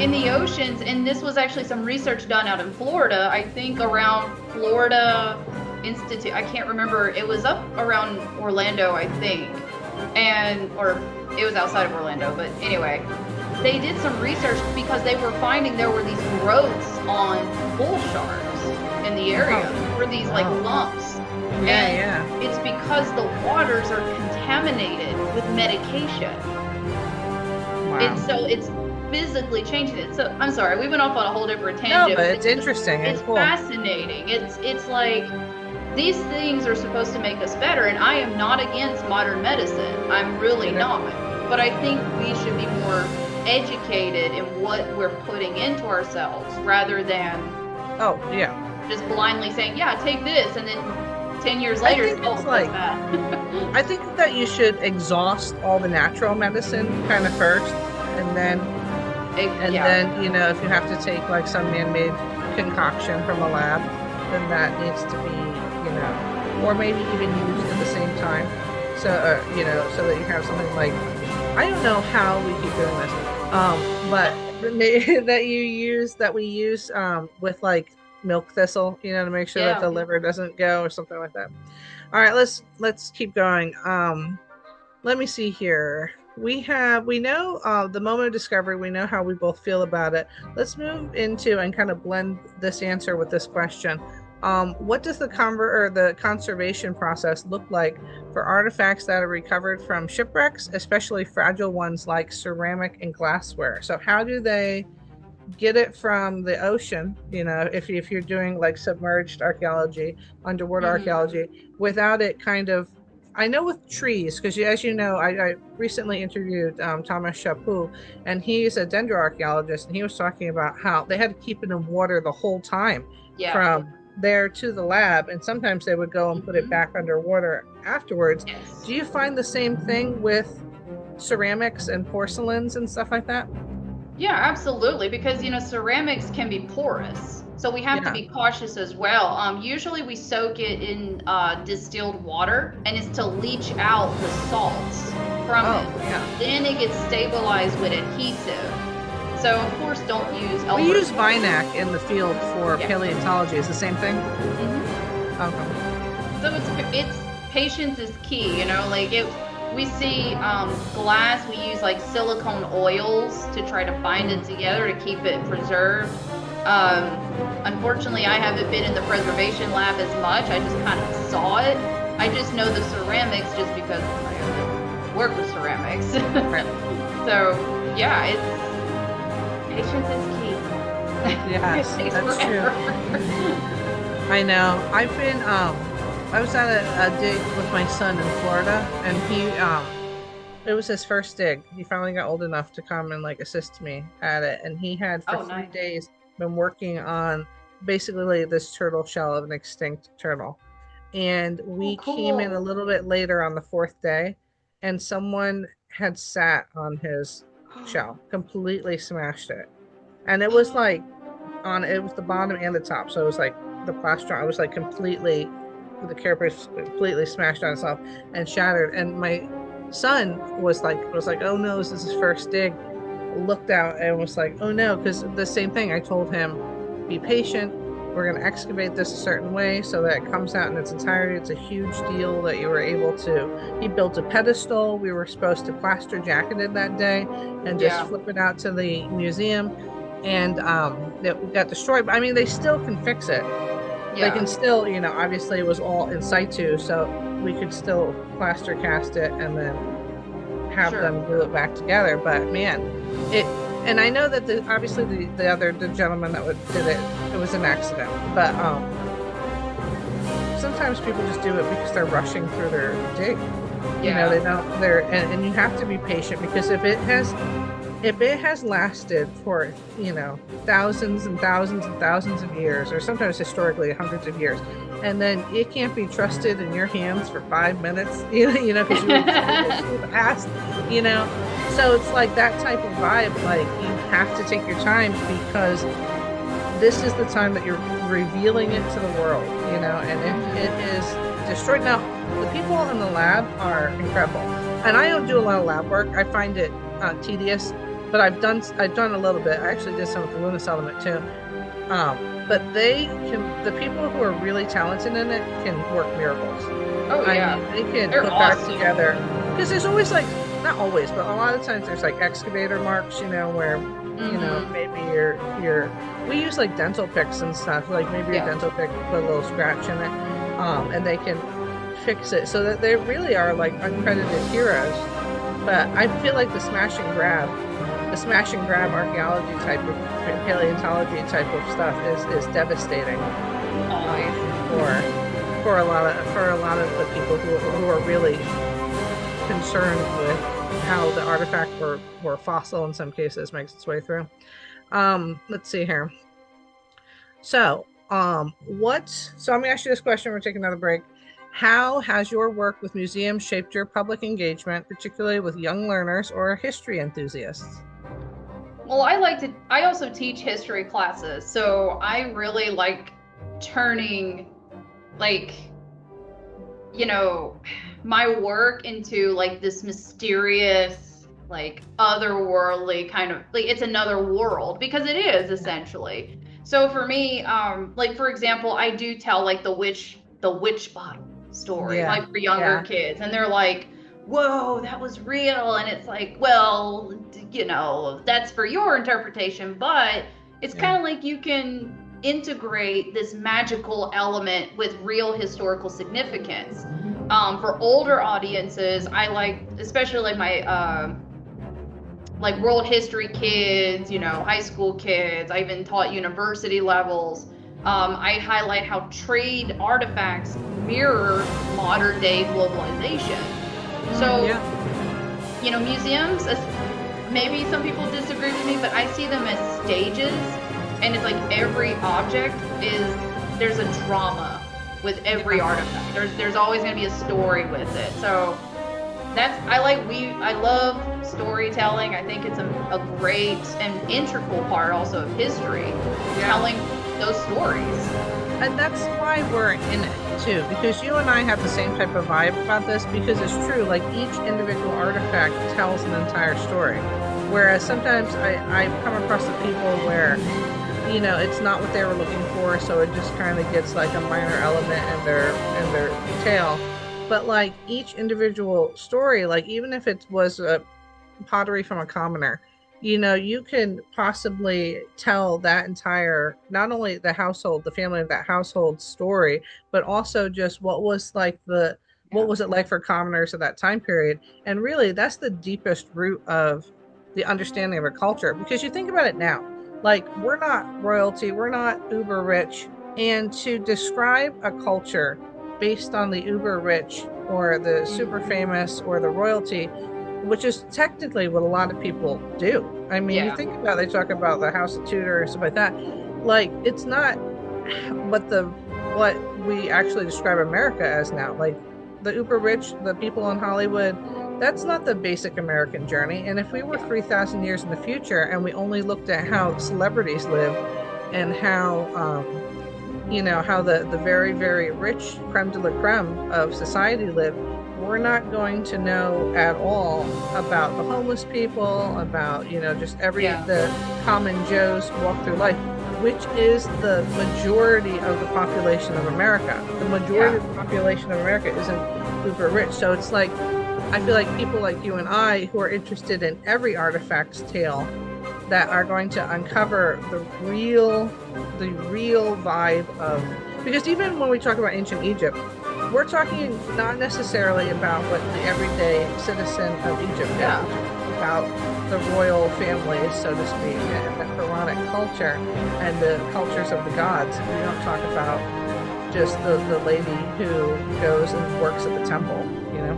in the oceans, and this was actually some research done out in Florida, I think around Florida Institute, I can't remember, it was up around Orlando, I think, or it was outside of Orlando, but anyway, they did some research because they were finding there were these growths on bull sharks in the area. There were these like lumps. And it's because the waters are contaminated with medication. Wow. And so it's physically changing it. So I'm sorry, we went off on a whole different tangent. No, but it's interesting. It's cool. fascinating. It's like these things are supposed to make us better, and I am not against modern medicine. I'm really not. But I think we should be more educated in what we're putting into ourselves rather than just blindly saying, yeah, take this, and then 10 years later, it's like I think that you should exhaust all the natural medicine kind of first, and then then if you have to take like some man-made concoction from a lab, then that needs to be or maybe even used at the same time, so so that you have something like, I don't know how we keep doing this, but that we use with like milk thistle, to make sure that the liver doesn't go or something like that. All right, let's keep going. Let me see here. We know the moment of discovery. We know how we both feel about it. Let's move into and kind of blend this answer with this question. What does the conservation process look like for artifacts that are recovered from shipwrecks, especially fragile ones like ceramic and glassware? So how do they get it from the ocean, if you're doing like submerged archaeology, underwater archaeology, without it kind of, I know with trees, because as you know, I recently interviewed Thomas Chaput, and he's a dendroarchaeologist, and he was talking about how they had to keep it in water the whole time from there to the lab, and sometimes they would go and put it back underwater afterwards. Do you find the same thing with ceramics and porcelains and stuff like that? Yeah, absolutely, because ceramics can be porous, so we have to be cautious as well. Usually we soak it in distilled water, and it's to leach out the salts from it. Then it gets stabilized with adhesive. So of course, don't use elbow. We use Vinac in the field for paleontology. Is the same thing? Okay. So it's patience is key. We see glass, we use like silicone oils to try to bind it together to keep it preserved. Unfortunately, I haven't been in the preservation lab as much. I just kind of saw it. I just know the ceramics just because I work with ceramics. So yeah, patience is key. Yes, that's true. I know. I was at a dig with my son in Florida, and it was his first dig. He finally got old enough to come and like assist me at it, and he had for 3 days been working on basically this turtle shell of an extinct turtle. And we came in a little bit later on the 4th day, and someone had sat on his shell, completely smashed it. And it was like it was the bottom and the top. So it was like the plastron, it was like completely, the carapace completely smashed on itself and shattered. And my son was like, oh no, this is his first dig. Looked out and was like, oh no, because the same thing. I told him, be patient. We're going to excavate this a certain way so that it comes out in its entirety. It's a huge deal that you were able to. He built a pedestal. We were supposed to plaster jacket it that day and just flip it out to the museum. And it got destroyed. I mean, they still can fix it. They can still, obviously it was all in situ, so we could still plaster cast it and then have them glue it back together. But man, and I know that obviously the gentleman that did it, it was an accident. But sometimes people just do it because they're rushing through their dig. They don't. And you have to be patient, because if it has lasted for thousands and thousands and thousands of years, or sometimes historically hundreds of years, and then it can't be trusted in your hands for 5 minutes, because you were too fast, so it's like that type of vibe. Like, you have to take your time, because this is the time that you're revealing it to the world, and it is destroyed. Now, the people in the lab are incredible, and I don't do a lot of lab work. I find it tedious, but I've done a little bit. I actually did some with the Lunas element too. But the people who are really talented in it can work miracles. Oh yeah, they can They're put awesome. that together, because there's always, like, not always, but a lot of times there's like excavator marks, where maybe you're we use like dental picks and stuff, like maybe your dental pick put a little scratch in it, and they can fix it, so that they really are like uncredited heroes. But I feel like the smash and grab archaeology type of paleontology type of stuff is devastating for a lot of the people who are really concerned with how the artifact or fossil in some cases makes its way through. Let's see here. So I'm gonna ask you this question. We're taking another break. How has your work with museums shaped your public engagement, particularly with young learners or history enthusiasts? Well, I also teach history classes, so I really like turning, like, my work into like this mysterious, like otherworldly kind of, like, it's another world, because it is essentially. So for me, like, for example, I do tell like the witch bottle story, like for younger kids, and they're like, whoa, that was real. And it's like, well, that's for your interpretation, but it's kind of like you can integrate this magical element with real historical significance. For older audiences, I like, especially like my like world history kids, high school kids. I even taught university levels. I highlight how trade artifacts mirror modern day globalization. So, museums, maybe some people disagree with me, but I see them as stages, and it's like every object there's a drama with every artifact. There's always going to be a story with it. So I love storytelling. I think it's a great and integral part also of history, telling those stories. And that's why we're in it too, because you and I have the same type of vibe about this, because it's true, like each individual artifact tells an entire story. Whereas sometimes I come across the people where, it's not what they were looking for, so it just kind of gets like a minor element in their tale. But like each individual story, like even if it was a pottery from a commoner, you can possibly tell that entire, not only the family of that household story, but also just what was it like for commoners at that time period. And really, that's the deepest root of the understanding of a culture, because you think about it now, like, we're not royalty, we're not uber rich, and to describe a culture based on the uber rich or the super famous or the royalty, which is technically what a lot of people do. I mean, you think about, they talk about the House of Tudor and stuff like that. Like, it's not what we actually describe America as now. Like, the uber rich, the people in Hollywood, That's not the basic American journey. And if we were 3,000 years in the future and we only looked at how celebrities live and how, how the very, very rich creme de la creme of society live, we're not going to know at all about the homeless people, about, just the common Joes walk through life, which is the majority of the population of America. The majority of the population of America isn't super rich. So it's like, I feel like people like you and I who are interested in every artifact's tale that are going to uncover the real vibe of, because even when we talk about ancient Egypt, we're talking not necessarily about what the everyday citizen of Egypt is, about the royal families, so to speak, and the pharaonic culture and the cultures of the gods. We don't talk about just the lady who goes and works at the temple,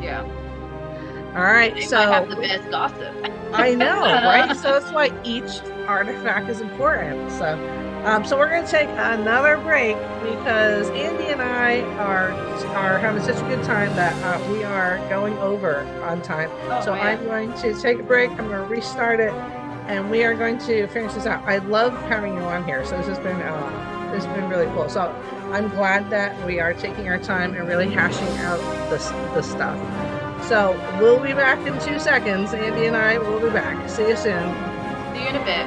Yeah. All right, they so might have the best gossip. I know, right? So that's why each artifact is important. So we're going to take another break because Andy and I are having such a good time that we are going over on time. So man. I'm going to take a break. I'm going to restart it, and we are going to finish this out. I love having you on here. So this has been really cool. So I'm glad that we are taking our time and really hashing out the stuff. So we'll be back in 2 seconds. Andy and I will be back. See you soon. See you in a bit.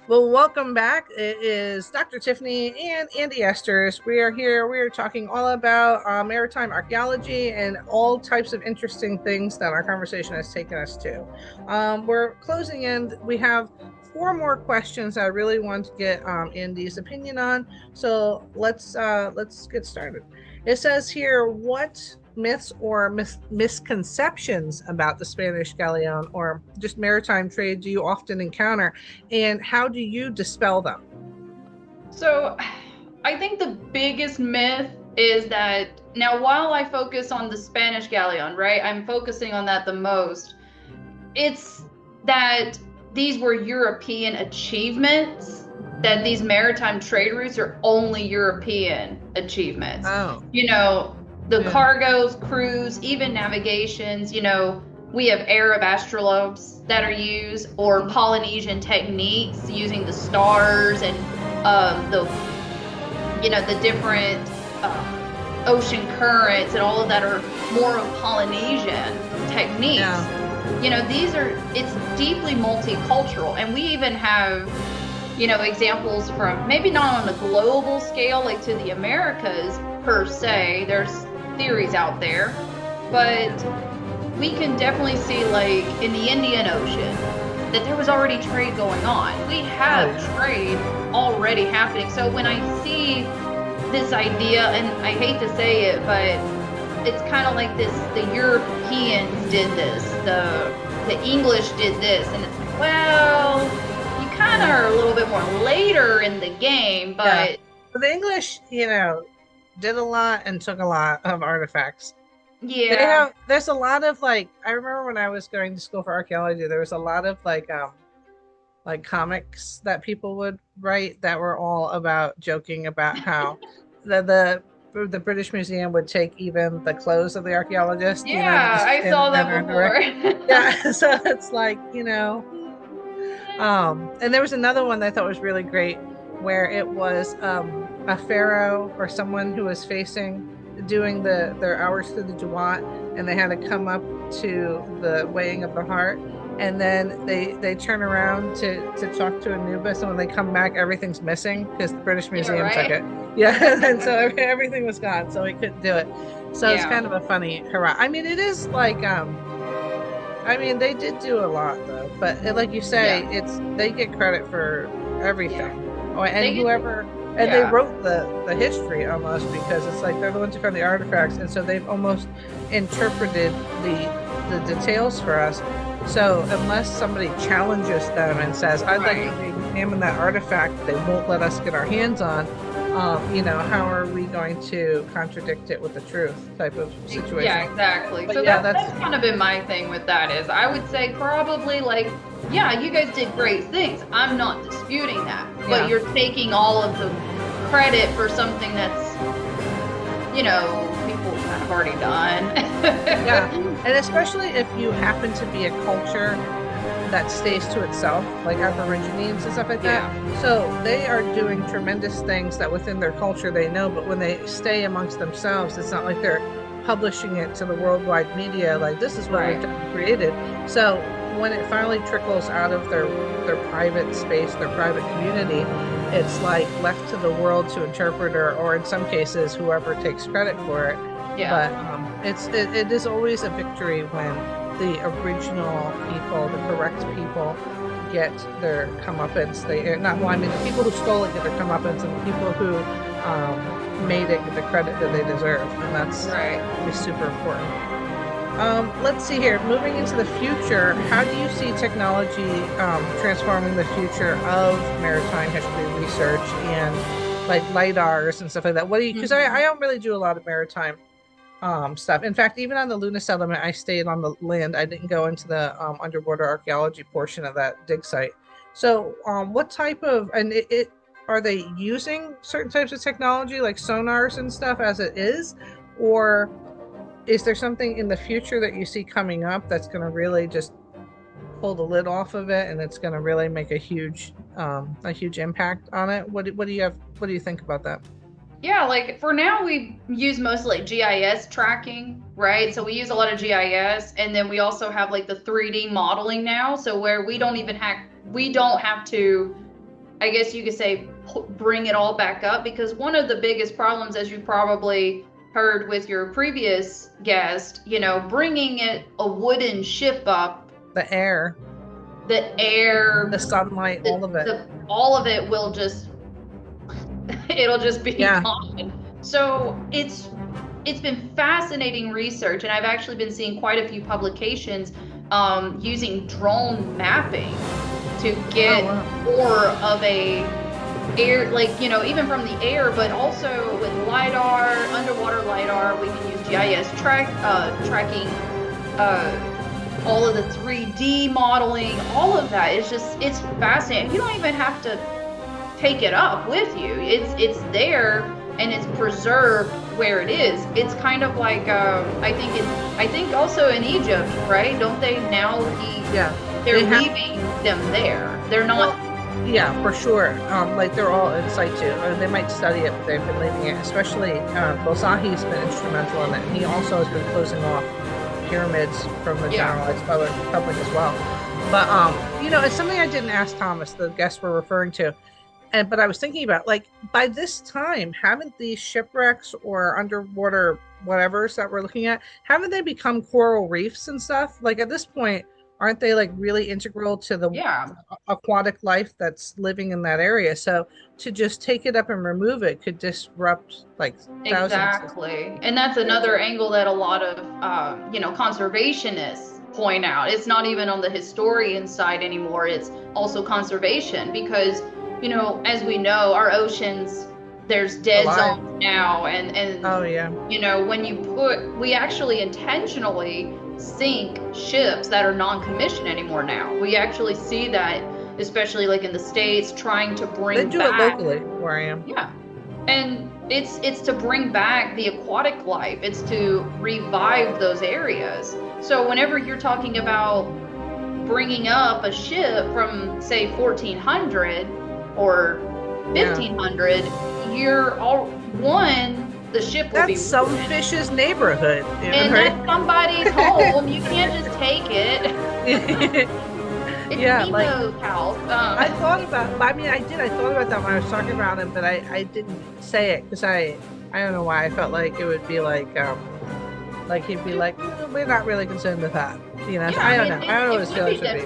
Well, welcome back. It is Dr. Tiffany and Andi Esters. We are here. We are talking all about maritime archaeology and all types of interesting things that our conversation has taken us to. We're closing in. We have 4 more questions I really want to get Andi's opinion on. So let's get started. It says here, what myths or misconceptions about the Spanish galleon or just maritime trade do you often encounter, and how do you dispel them? So I think the biggest myth is that, now while I focus on the Spanish galleon, right, I'm focusing on that the most, it's that these were European achievements, that these maritime trade routes are only European achievements. The cargoes, crews, even navigations, we have Arab astrolabes that are used, or Polynesian techniques using the stars and the different ocean currents and all of that are more of Polynesian techniques. It's deeply multicultural, and we even have examples from, maybe not on a global scale like to the Americas per se, there's theories out there, but we can definitely see, like in the Indian Ocean, that there was already trade going on. We have trade already happening. So when I see this idea, and I hate to say it, but it's kind of like this, the Europeans did this, the English did this, and it's like, well, you kind of are a little bit more later in the game, but the English, did a lot and took a lot of artifacts. Yeah. There's a lot of, like, I remember when I was going to school for archaeology, there was a lot of like comics that people would write that were all about joking about how the British Museum would take even the clothes of the archaeologist. I saw that before. Yeah, so it's like, and there was another one that I thought was really great, where it was a pharaoh or someone who was doing their hours through the Duat, and they had to come up to the weighing of the heart, and then they turn around to talk to Anubis, and when they come back, everything's missing because the British Museum took it. And so everything was gone, so he couldn't do it. So it's kind of a funny hurrah. I mean, it is like they did do a lot though, but like you say, they get credit for everything. They wrote the history almost, because it's like they're the ones who found the artifacts, and so they've almost interpreted the details for us. So unless somebody challenges them and says, I'd like to examine that artifact they won't let us get our hands on, how are we going to contradict it with the truth type of situation? Yeah, exactly. But so yeah, that's kind of been my thing with that is I would say probably like, yeah, you guys did great things. I'm not disputing that. But you're taking all of the credit for something that's, people kind of already done. Yeah. And especially if you happen to be a culture that stays to itself, like Aborigines and stuff like that. So they are doing tremendous things that within their culture they know, but when they stay amongst themselves, it's not like they're publishing it to the worldwide media, like this is what we've done, created. So when it finally trickles out of their private space, their private community, it's like left to the world to interpret, or in some cases, whoever takes credit for it. Yeah. But it is always a victory when the original people, the correct people, get their comeuppance. The people who stole it get their comeuppance, and the people who made it get the credit that they deserve, and that's super important. Let's see here. Moving into the future, how do you see technology transforming the future of maritime history research and like LiDARs and stuff like that? What do you? Because I don't really do a lot of maritime stuff. In fact, even on the Luna settlement, I stayed on the land. I didn't go into the underwater archaeology portion of that dig site. So, what type of are they using certain types of technology like sonars and stuff as it is, or is there something in the future that you see coming up that's going to really just pull the lid off of it, and it's going to really make a huge impact on it? What do you think about that? Yeah, like for now we use mostly like GIS tracking, right? So we use a lot of GIS, and then we also have like the 3D modeling now, so where we don't have to, I guess you could say, bring it all back up, because one of the biggest problems, as you probably heard with your previous guest, bringing a wooden ship up, the air, the sunlight, all of it will just it'll just be gone. So it's been fascinating research, and I've actually been seeing quite a few publications using drone mapping to get more of a air, like even from the air, but also with LiDAR, underwater LiDAR, we can use GIS tracking, all of the 3D modeling, all of that. It's fascinating. You don't even have to take it up with you. It's there, and it's preserved where it is. It's kind of like I think also in Egypt, right? Don't they now? They're leaving them there. They're not. Yeah, for sure. Like they're all in situ, and they might study it, but they've been leaving it. Especially Bosahi's been instrumental in it, and he also has been closing off pyramids from the generalized public as well. But it's something I didn't ask Thomas, the guest we're referring to. But I was thinking about, like, by this time, haven't these shipwrecks or underwater whatevers that we're looking at, haven't they become coral reefs and stuff? Like, at this point, aren't they, like, really integral to the aquatic life that's living in that area? So to just take it up and remove it could disrupt, like, thousands. Exactly. And that's another angle that a lot of, conservationists point out. It's not even on the historian side anymore. It's also conservation, because as we know, our oceans, there's dead zones now, and when we actually intentionally sink ships that are non-commissioned anymore now. We actually see that, especially like in the States, trying to bring back. They do it locally where I am. Yeah, and it's to bring back the aquatic life. It's to revive those areas. So whenever you're talking about bringing up a ship from, say, 1400 or 1500, you're all the ship will be some fish's neighborhood, and right? that's somebody's home. You can't just take it. It's Nemo's house. I thought about. I thought about that when I was talking about him, but I didn't say it because I don't know why. I felt like it would be like he'd be like, we're not really concerned with that. I don't know. I don't know what his feelings would be.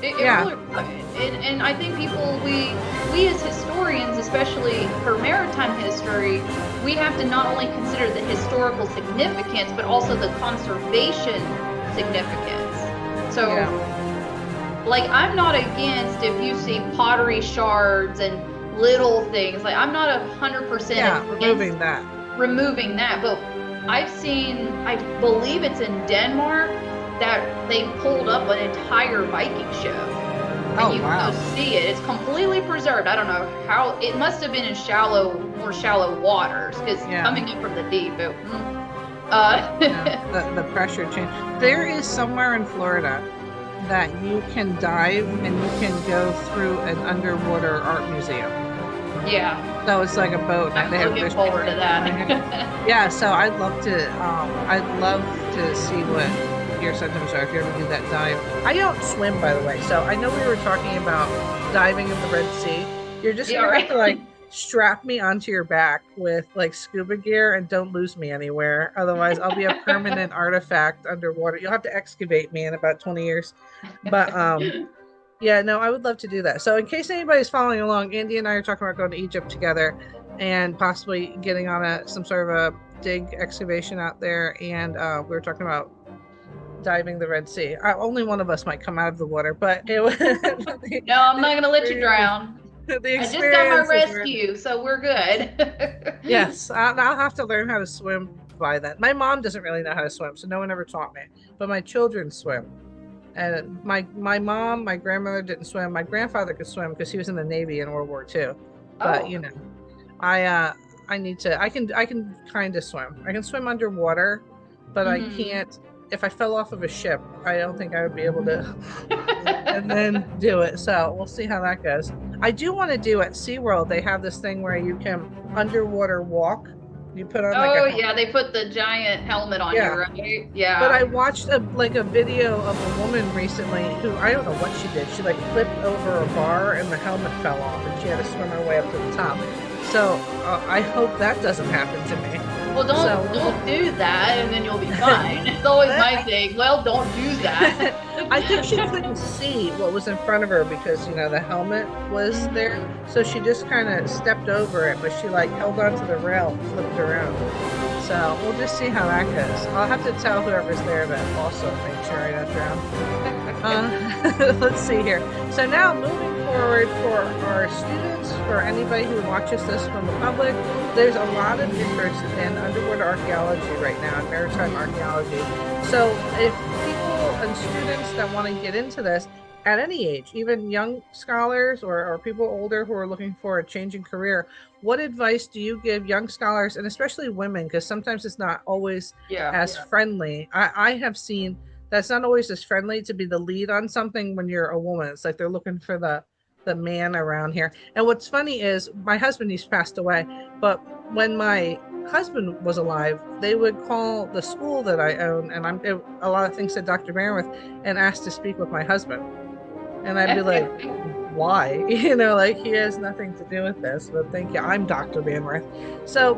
It really would. And I think we as historians, especially for maritime history, we have to not only consider the historical significance, but also the conservation significance. So, like, I'm not against if you see pottery shards and little things. Like I'm not 100% removing that, but I've seen, I believe it's in Denmark, that they pulled up an entire Viking ship. And you can go see it. It's completely preserved. I don't know how. It must have been in more shallow waters, because coming in from the deep, the pressure change. There is somewhere in Florida that you can dive and you can go through an underwater art museum. Yeah. So it's like a boat. I'm looking forward to that. Yeah. So I'd love to see what your symptoms are if you ever do that dive. I don't swim, by the way, so I know we were talking about diving in the Red Sea. You're just gonna have to like strap me onto your back with like scuba gear and don't lose me anywhere, otherwise I'll be a permanent artifact underwater. You'll have to excavate me in about 20 years. But yeah, no, I would love to do that. So in case anybody's following along, Andy and I are talking about going to Egypt together and possibly getting on some sort of a dig excavation out there, and we were talking about diving the Red Sea. Only one of us might come out of the water, but it was no, I'm not gonna let you drown. I just got my rescue, so we're good. Yes, I'll have to learn how to swim by then. My mom doesn't really know how to swim, so no one ever taught me, but my children swim. And my mom, my grandmother didn't swim. My grandfather could swim because he was in the Navy in World War II. But you know, I need to. I can kind of swim. I can swim underwater, but I can't. If I fell off of a ship, I don't think I would be able to and then do it. So we'll see how that goes. I do want to do at SeaWorld. They have this thing where you can underwater walk. You put on yeah, they put the giant helmet on you, right? Yeah. But I watched a video of a woman recently who, I don't know what she did. She like flipped over a bar and the helmet fell off and she had to swim her way up to the top. So I hope that doesn't happen to me. Well, don't do that, and then you'll be fine. It's always my thing. Well, don't do that. I think she couldn't see what was in front of her because, you know, the helmet was there. So she just kind of stepped over it, but she like held onto the rail, flipped around. So we'll just see how that goes. I'll have to tell whoever's there to also make sure I don't drown. Let's see here. So now moving forward for our students, for anybody who watches this from the public, there's a lot of interest in underwater archaeology right now, in maritime archaeology. So if people and students that want to get into this at any age, even young scholars or people older who are looking for a changing career, what advice do you give young scholars, and especially women, because sometimes it's not always as friendly. I have seen that's not always as friendly to be the lead on something when you're a woman. It's like they're looking for the man around here. And what's funny is my husband, he's passed away, but when my husband was alive, they would call the school that I own, and a lot of things said Dr. Bannworth, and asked to speak with my husband. And I'd be like, why? You know, like he has nothing to do with this, but thank you. I'm Dr. Bannworth. So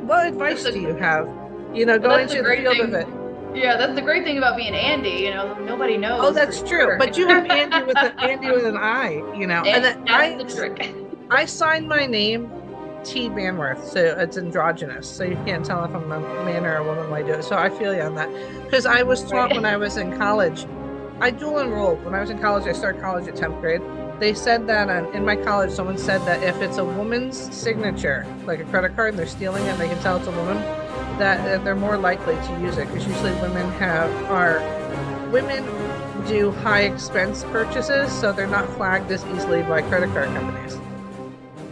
what advice do you have, you know, going into the field of it? Yeah, that's the great thing about being Andy. You know, nobody knows. Oh, that's true. Sure. But you have Andy with an I. You know, and that's the trick. I signed my name T Bannworth, so it's androgynous. So you can't tell if I'm a man or a woman when I do it. So I feel you on that, because I was taught when I was in college. I dual enrolled when I was in college. I started college at 10th grade. They said that in my college, someone said that if it's a woman's signature, like a credit card, and they're stealing it, they can tell it's a woman, that they're more likely to use it, because usually women do high expense purchases, so they're not flagged as easily by credit card companies.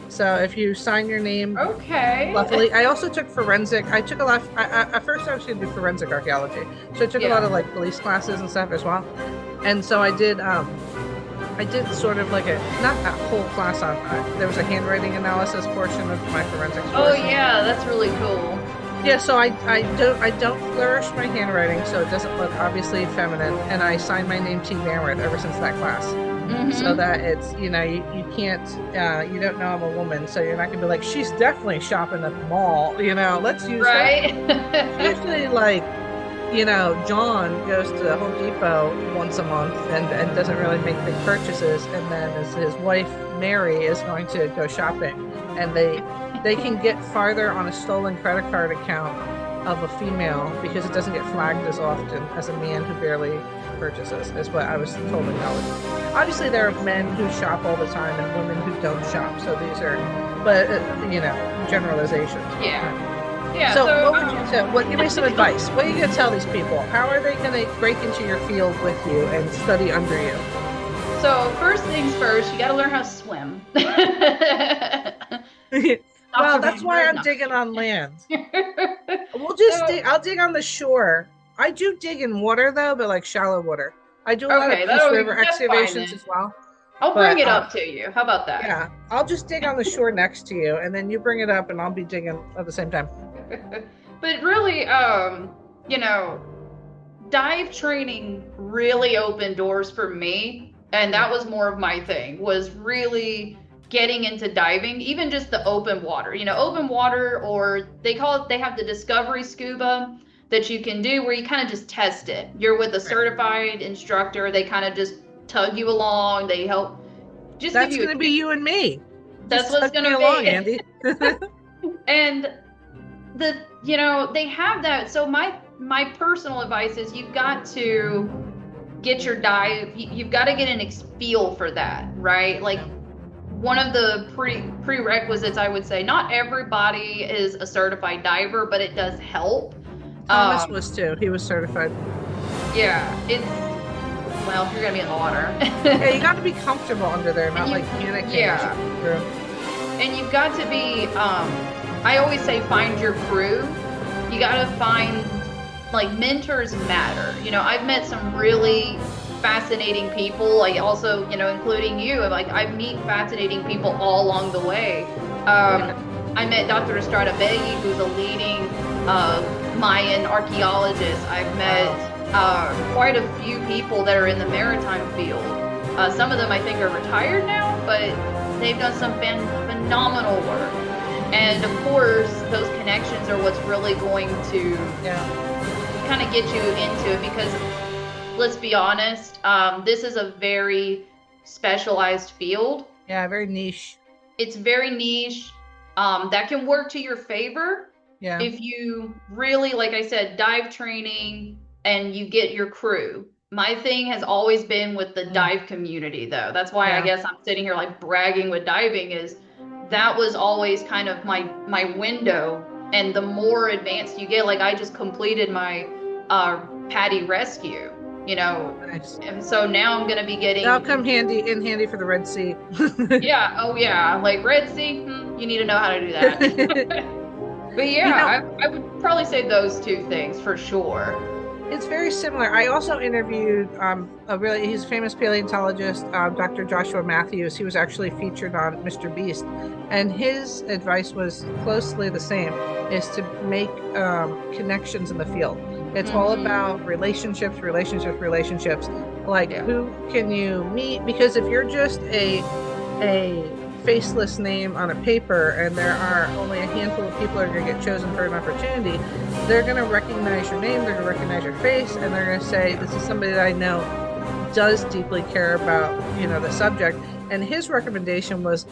So if you sign your name, luckily. I also took forensic. I took a lot. At first, I was going to do forensic archaeology, so I took a lot of like police classes and stuff as well. And so I did. I did sort of like not a whole class on. There was a handwriting analysis portion of my forensics. Oh yeah, that's really cool. Yeah, so I don't flourish my handwriting, so it doesn't look obviously feminine, and I signed my name T Bannworth ever since that class. So that it's, you know, you can't, you don't know I'm a woman, so you're not gonna be like, she's definitely shopping at the mall, you know, let's use that. Usually, like, you know, John goes to Home Depot once a month and doesn't really make big purchases, and then his wife Mary is going to go shopping, and they can get farther on a stolen credit card account of a female because it doesn't get flagged as often as a man who barely purchases, is what I was told in college. Obviously, there are men who shop all the time and women who don't shop. So these are, but generalizations. Yeah. Yeah. So what would you tell? Give me some advice. What are you going to tell these people? How are they going to break into your field with you and study under you? So first things first, you got to learn how to swim. Well, that's why I'm digging on land. We'll just dig. I'll dig on the shore. I do dig in water though, but like shallow water. I do a lot of Peace River excavations as well. I'll bring it up to you. How about that? Yeah, I'll just dig on the shore next to you, and then you bring it up, and I'll be digging at the same time. But really, dive training really opened doors for me, and that was more of my thing, was really getting into diving, even just the open water. Open water, or they have the Discovery Scuba that you can do where you kind of just test it. You're with a certified instructor. They kind of just tug you along. They help. That's going to be you and me. That's what's going to be. Along, Andy. And they have that. So my personal advice is you've got to get your dive. You've got to get an feel for that, right? Like one of the prerequisites, I would say, not everybody is a certified diver, but it does help. Thomas was too. He was certified. Yeah, well, if you're gonna be in the water. Yeah, you got to be comfortable under there, not like panicking. Yeah. And you've got to be. I always say, find your crew. You got to find, like, mentors matter. I've met some really fascinating people. Like also, including you. Like I meet fascinating people all along the way. I met Dr. Estrada Begui, who's a leading Mayan archaeologist. I've met quite a few people that are in the maritime field. Some of them I think are retired now, but they've done some phenomenal work. And of course, those connections are what's really going to kind of get you into it, because let's be honest, this is a very specialized field. Yeah, very niche. It's very niche. That can work to your favor. Yeah. If you really, like I said, dive training and you get your crew. My thing has always been with the dive community, though. That's why I guess I'm sitting here like bragging with diving, is that was always kind of my window. And the more advanced you get, like I just completed my Patty rescue, Nice. And so now I'm going to be getting. That'll come in handy for the Red Sea. Yeah. Oh yeah. Like Red Sea, you need to know how to do that. But yeah, I would probably say those two things for sure. It's very similar. I also interviewed he's a famous paleontologist, Dr. Joshua Matthews. He was actually featured on Mr. Beast, and his advice was closely the same: is to make connections in the field. It's all about relationships. Like who can you meet? Because if you're just a faceless name on a paper and there are only a handful of people that are going to get chosen for an opportunity, they're going to recognize your name, they're going to recognize your face, and they're going to say, this is somebody that I know does deeply care about the subject. And his recommendation was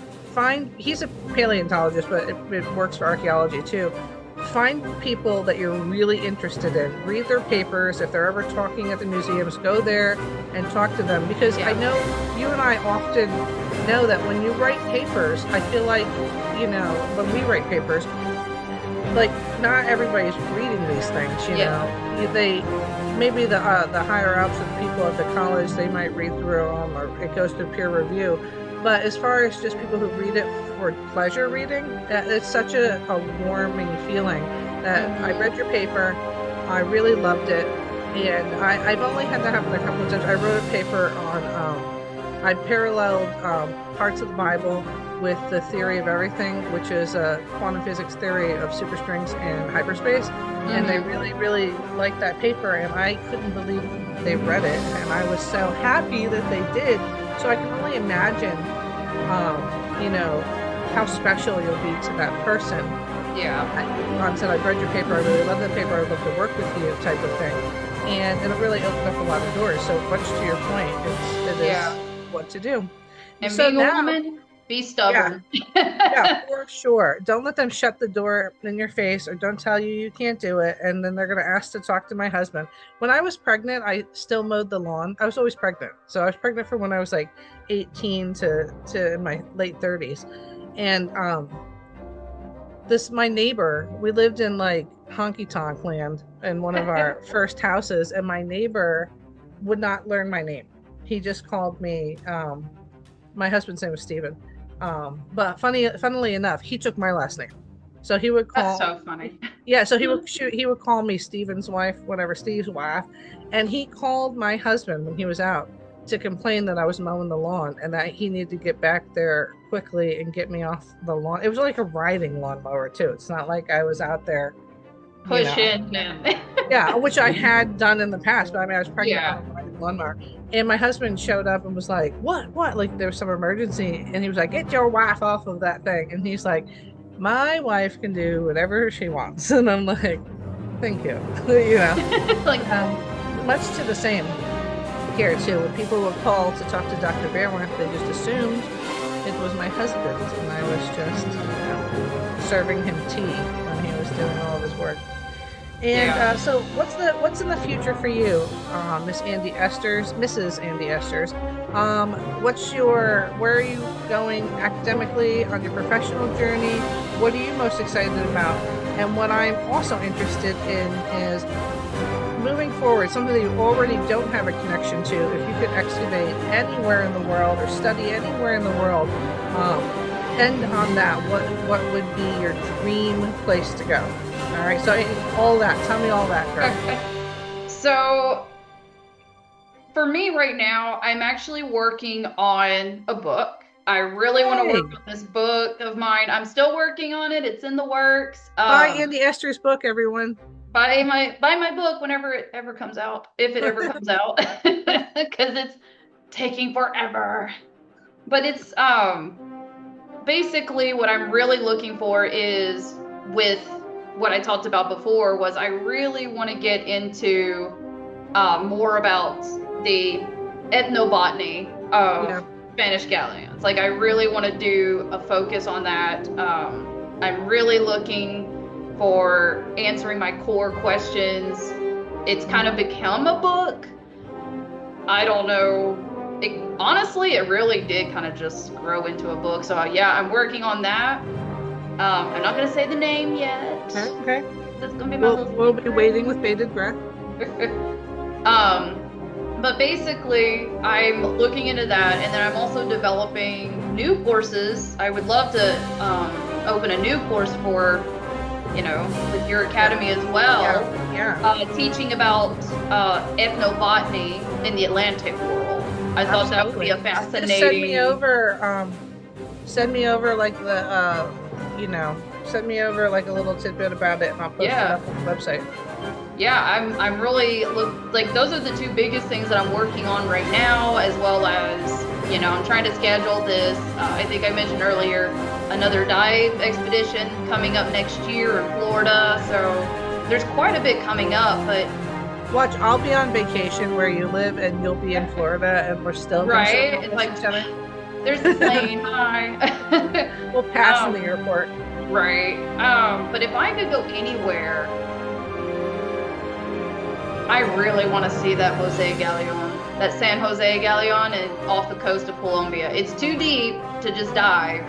he's a paleontologist, but it works for archaeology too. Find people that you're really interested in, read their papers. If they're ever talking at the museums, go there and talk to them, because I know you and I often know that when you write papers, I feel like when we write papers, like not everybody's reading these things. They maybe the higher ups and people at the college, they might read through them, or it goes through peer review. But as far as just people who read it for pleasure reading, it's such a warming feeling that I read your paper, I really loved it, and I've only had that happen a couple of times. I wrote a paper on, I paralleled parts of the Bible with the theory of everything, which is a quantum physics theory of superstrings and hyperspace, and they really, really liked that paper, and I couldn't believe they read it, and I was so happy that they did. So I can only imagine, how special you'll be to that person. Yeah. I said, I've read your paper, I really love the paper, I'd love to work with you, type of thing. And it really opened up a lot of doors. So much to your point, it is what to do. And so being a woman, Be Yeah. stubborn. Yeah, for sure. Don't let them shut the door in your face or don't tell you you can't do it. And then they're going to ask to talk to my husband. When I was pregnant, I still mowed the lawn. I was always pregnant. So I was pregnant from when I was like 18 to my late 30s. And my neighbor, we lived in like honky tonk land in one of our first houses. And my neighbor would not learn my name. He just called me, my husband's name was Steven. But funnily enough, he took my last name. So he would That's call. so funny. Yeah, so he would call me Steven's wife, whatever, Steve's wife. And he called my husband when he was out to complain that I was mowing the lawn and that he needed to get back there quickly and get me off the lawn. It was like a riding lawnmower too. It's not like I was out there, Pushing him. Yeah, which I had done in the past, but I mean, I was pregnant Yeah. on a riding lawnmower. And my husband showed up and was like, what? Like there was some emergency. And he was like, get your wife off of that thing. And he's like, my wife can do whatever she wants. And I'm like, thank you. Like, Much to the same here too. When people would call to talk to Dr. Bannworth, they just assumed it was my husband. And I was just, serving him tea when he was doing all of his work. And so what's in the future for you, Mrs. Andi Esters? Where are you going academically on your professional journey? What are you most excited about? And what I'm also interested in is moving forward, something that you already don't have a connection to. If you could excavate anywhere in the world or study anywhere in the world, and on that, what would be your dream place to go? All right, so all that. Tell me all that, girl. Okay. So, for me right now, I'm actually working on a book. I really want to work on this book of mine. I'm still working on it. It's in the works. Buy Andi Esters' book, everyone. Buy my book whenever it ever comes out, if it ever comes out, because it's taking forever. But it's basically what I'm really looking for is with what I talked about before was I really want to get into more about the ethnobotany of Spanish galleons. Like I really want to do a focus on that. I'm really looking for answering my core questions. It's kind of become a book. I don't know. Honestly, it really did kind of just grow into a book. So yeah, I'm working on that. I'm not going to say the name yet. Okay. That's going to be we'll be waiting with bated breath. But basically, I'm looking into that, and then I'm also developing new courses. I would love to open a new course for, with your academy as well. Yeah. Teaching about ethnobotany in the Atlantic world. I thought that would be a fascinating. Just send me over like the send me over like a little tidbit about it, and I'll post it up on the website. Yeah, I'm really like those are the two biggest things that I'm working on right now, as well as I'm trying to schedule this. I think I mentioned earlier another dive expedition coming up next year in Florida. So there's quite a bit coming up, but. Watch, I'll be on vacation where you live, and you'll be in Florida, and we're still right. It's like each other. There's the plane. Hi. We'll pass in the airport. Right. But if I could go anywhere, I really want to see that San Jose Galleon, and off the coast of Colombia. It's too deep to just dive.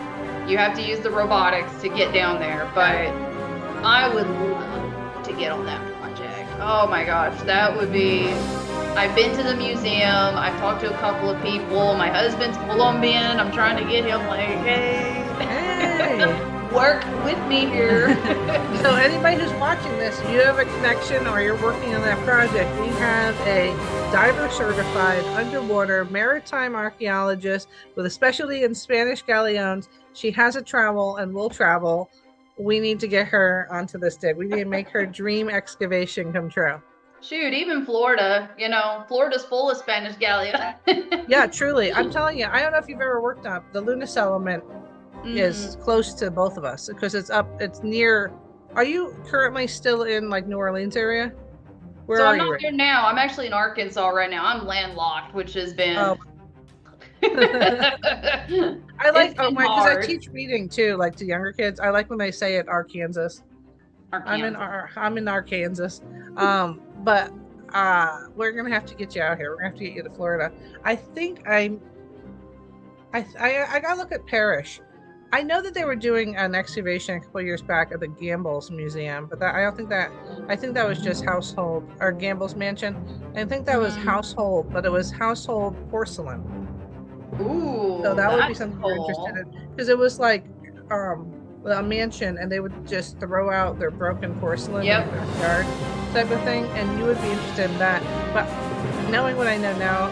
You have to use the robotics to get down there, but I would love to get on that project. Oh my gosh, that would be. I've been to the museum. I've talked to a couple of people. My husband's Colombian. I'm trying to get him like, hey. Work with me here. So anybody who's watching this, you have a connection or you're working on that project, we have a diver certified underwater maritime archaeologist with a specialty in Spanish galleons. She has a travel and will travel. We need to get her onto this dig. We need to make her dream excavation come true. Shoot, even Florida, Florida's full of Spanish galleons. Yeah, truly. I'm telling you, I don't know if you've ever worked on the Luna Settlement. Is close to both of us because it's near. Are you currently still in like New Orleans area? I'm not there now. I'm actually in Arkansas right now. I'm landlocked, which has been I like, It's oh been my, because I hard. teach reading too, like to younger kids. I like when they say it, Arkansas. Arkansas. I'm in Arkansas. But we're gonna have to get you out here. We're gonna have to get you to Florida. I think I gotta look at Parrish. I know that they were doing an excavation a couple years back at the Gamble's Museum, but I don't think that. I think that was just household or Gamble's Mansion. I think that was household, but it was household porcelain. Ooh, So that would be that's something you're interested cool. in, because it was like a mansion, and they would just throw out their broken porcelain in Yep. the backyard type of thing, and you would be interested in that. But knowing what I know now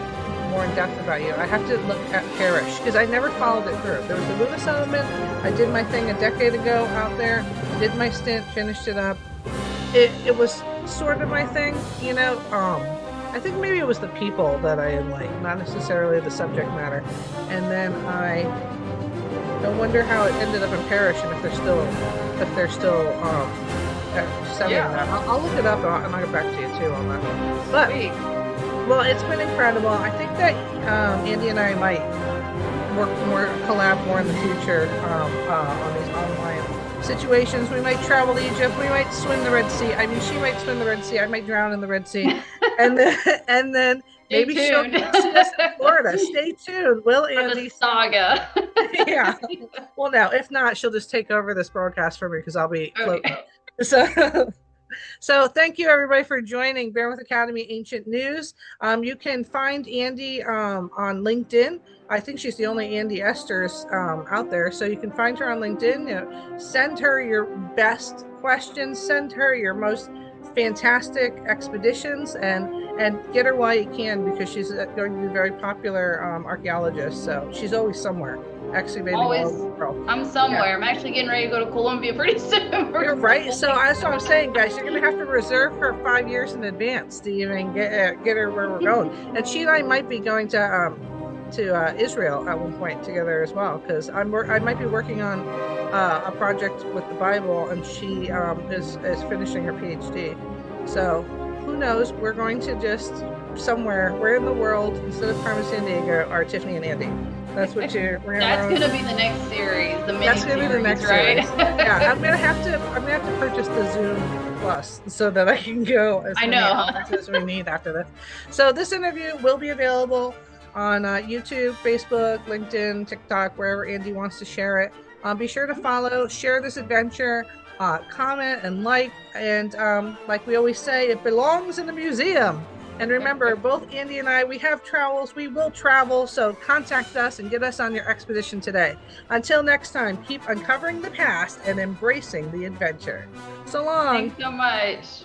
more in depth about you, I have to look at Parrish because I never followed it through. There was the Luna settlement. I did my thing a decade ago out there, did my stint, finished it up. It was sort of my thing, you know. I think maybe it was the people that I liked, not necessarily the subject matter. And then I wonder how it ended up in Parrish, and if they're still selling that. I'll look it up, and I'll get back to you too on that. But Sweet. well, it's been incredible. I think that Andy and I might collab more in the future on these online situations. We might travel to Egypt. We might swim the Red Sea. I mean, she might swim the Red Sea. I might drown in the Red Sea, and then maybe she'll see us in Florida. Stay tuned. Will Andy saga? Yeah. Well, now if not, she'll just take over this broadcast for me because I'll be floating. Okay. So thank you everybody for joining Bannworth Academy Ancient News. You can find Andi on LinkedIn. I think she's the only Andi Esters out there. So you can find her on LinkedIn. You know, send her your best questions. Send her your most fantastic expeditions, and get her while you can, because she's going to be a very popular archaeologist. So she's always somewhere excavating all over the world. I'm somewhere. Yeah. I'm actually getting ready to go to Colombia pretty soon. You're right. So that's what I'm saying, guys. You're going to have to reserve her 5 years in advance to even get her where we're going. And she and I might be going to Israel at one point together as well, because I might be working on a project with the Bible, and she is finishing her PhD. So who knows? We're going to just somewhere. We're in the world, instead of Carmen Sandiego, are Tiffany and Andy. That's what you're. That's gonna be the next series. That's gonna be the next right? series. Yeah, I'm gonna have to purchase the Zoom Plus so that I can go as many hours as we need after this. So this interview will be available on YouTube, Facebook, LinkedIn, TikTok, wherever Andy wants to share it. Be sure to share this adventure, comment and like, and like we always say, it belongs in the museum. And remember, both Andy and I, we have travels. We will travel. So contact us and get us on your expedition today. Until next time, keep uncovering the past and embracing the adventure. So long. Thanks so much.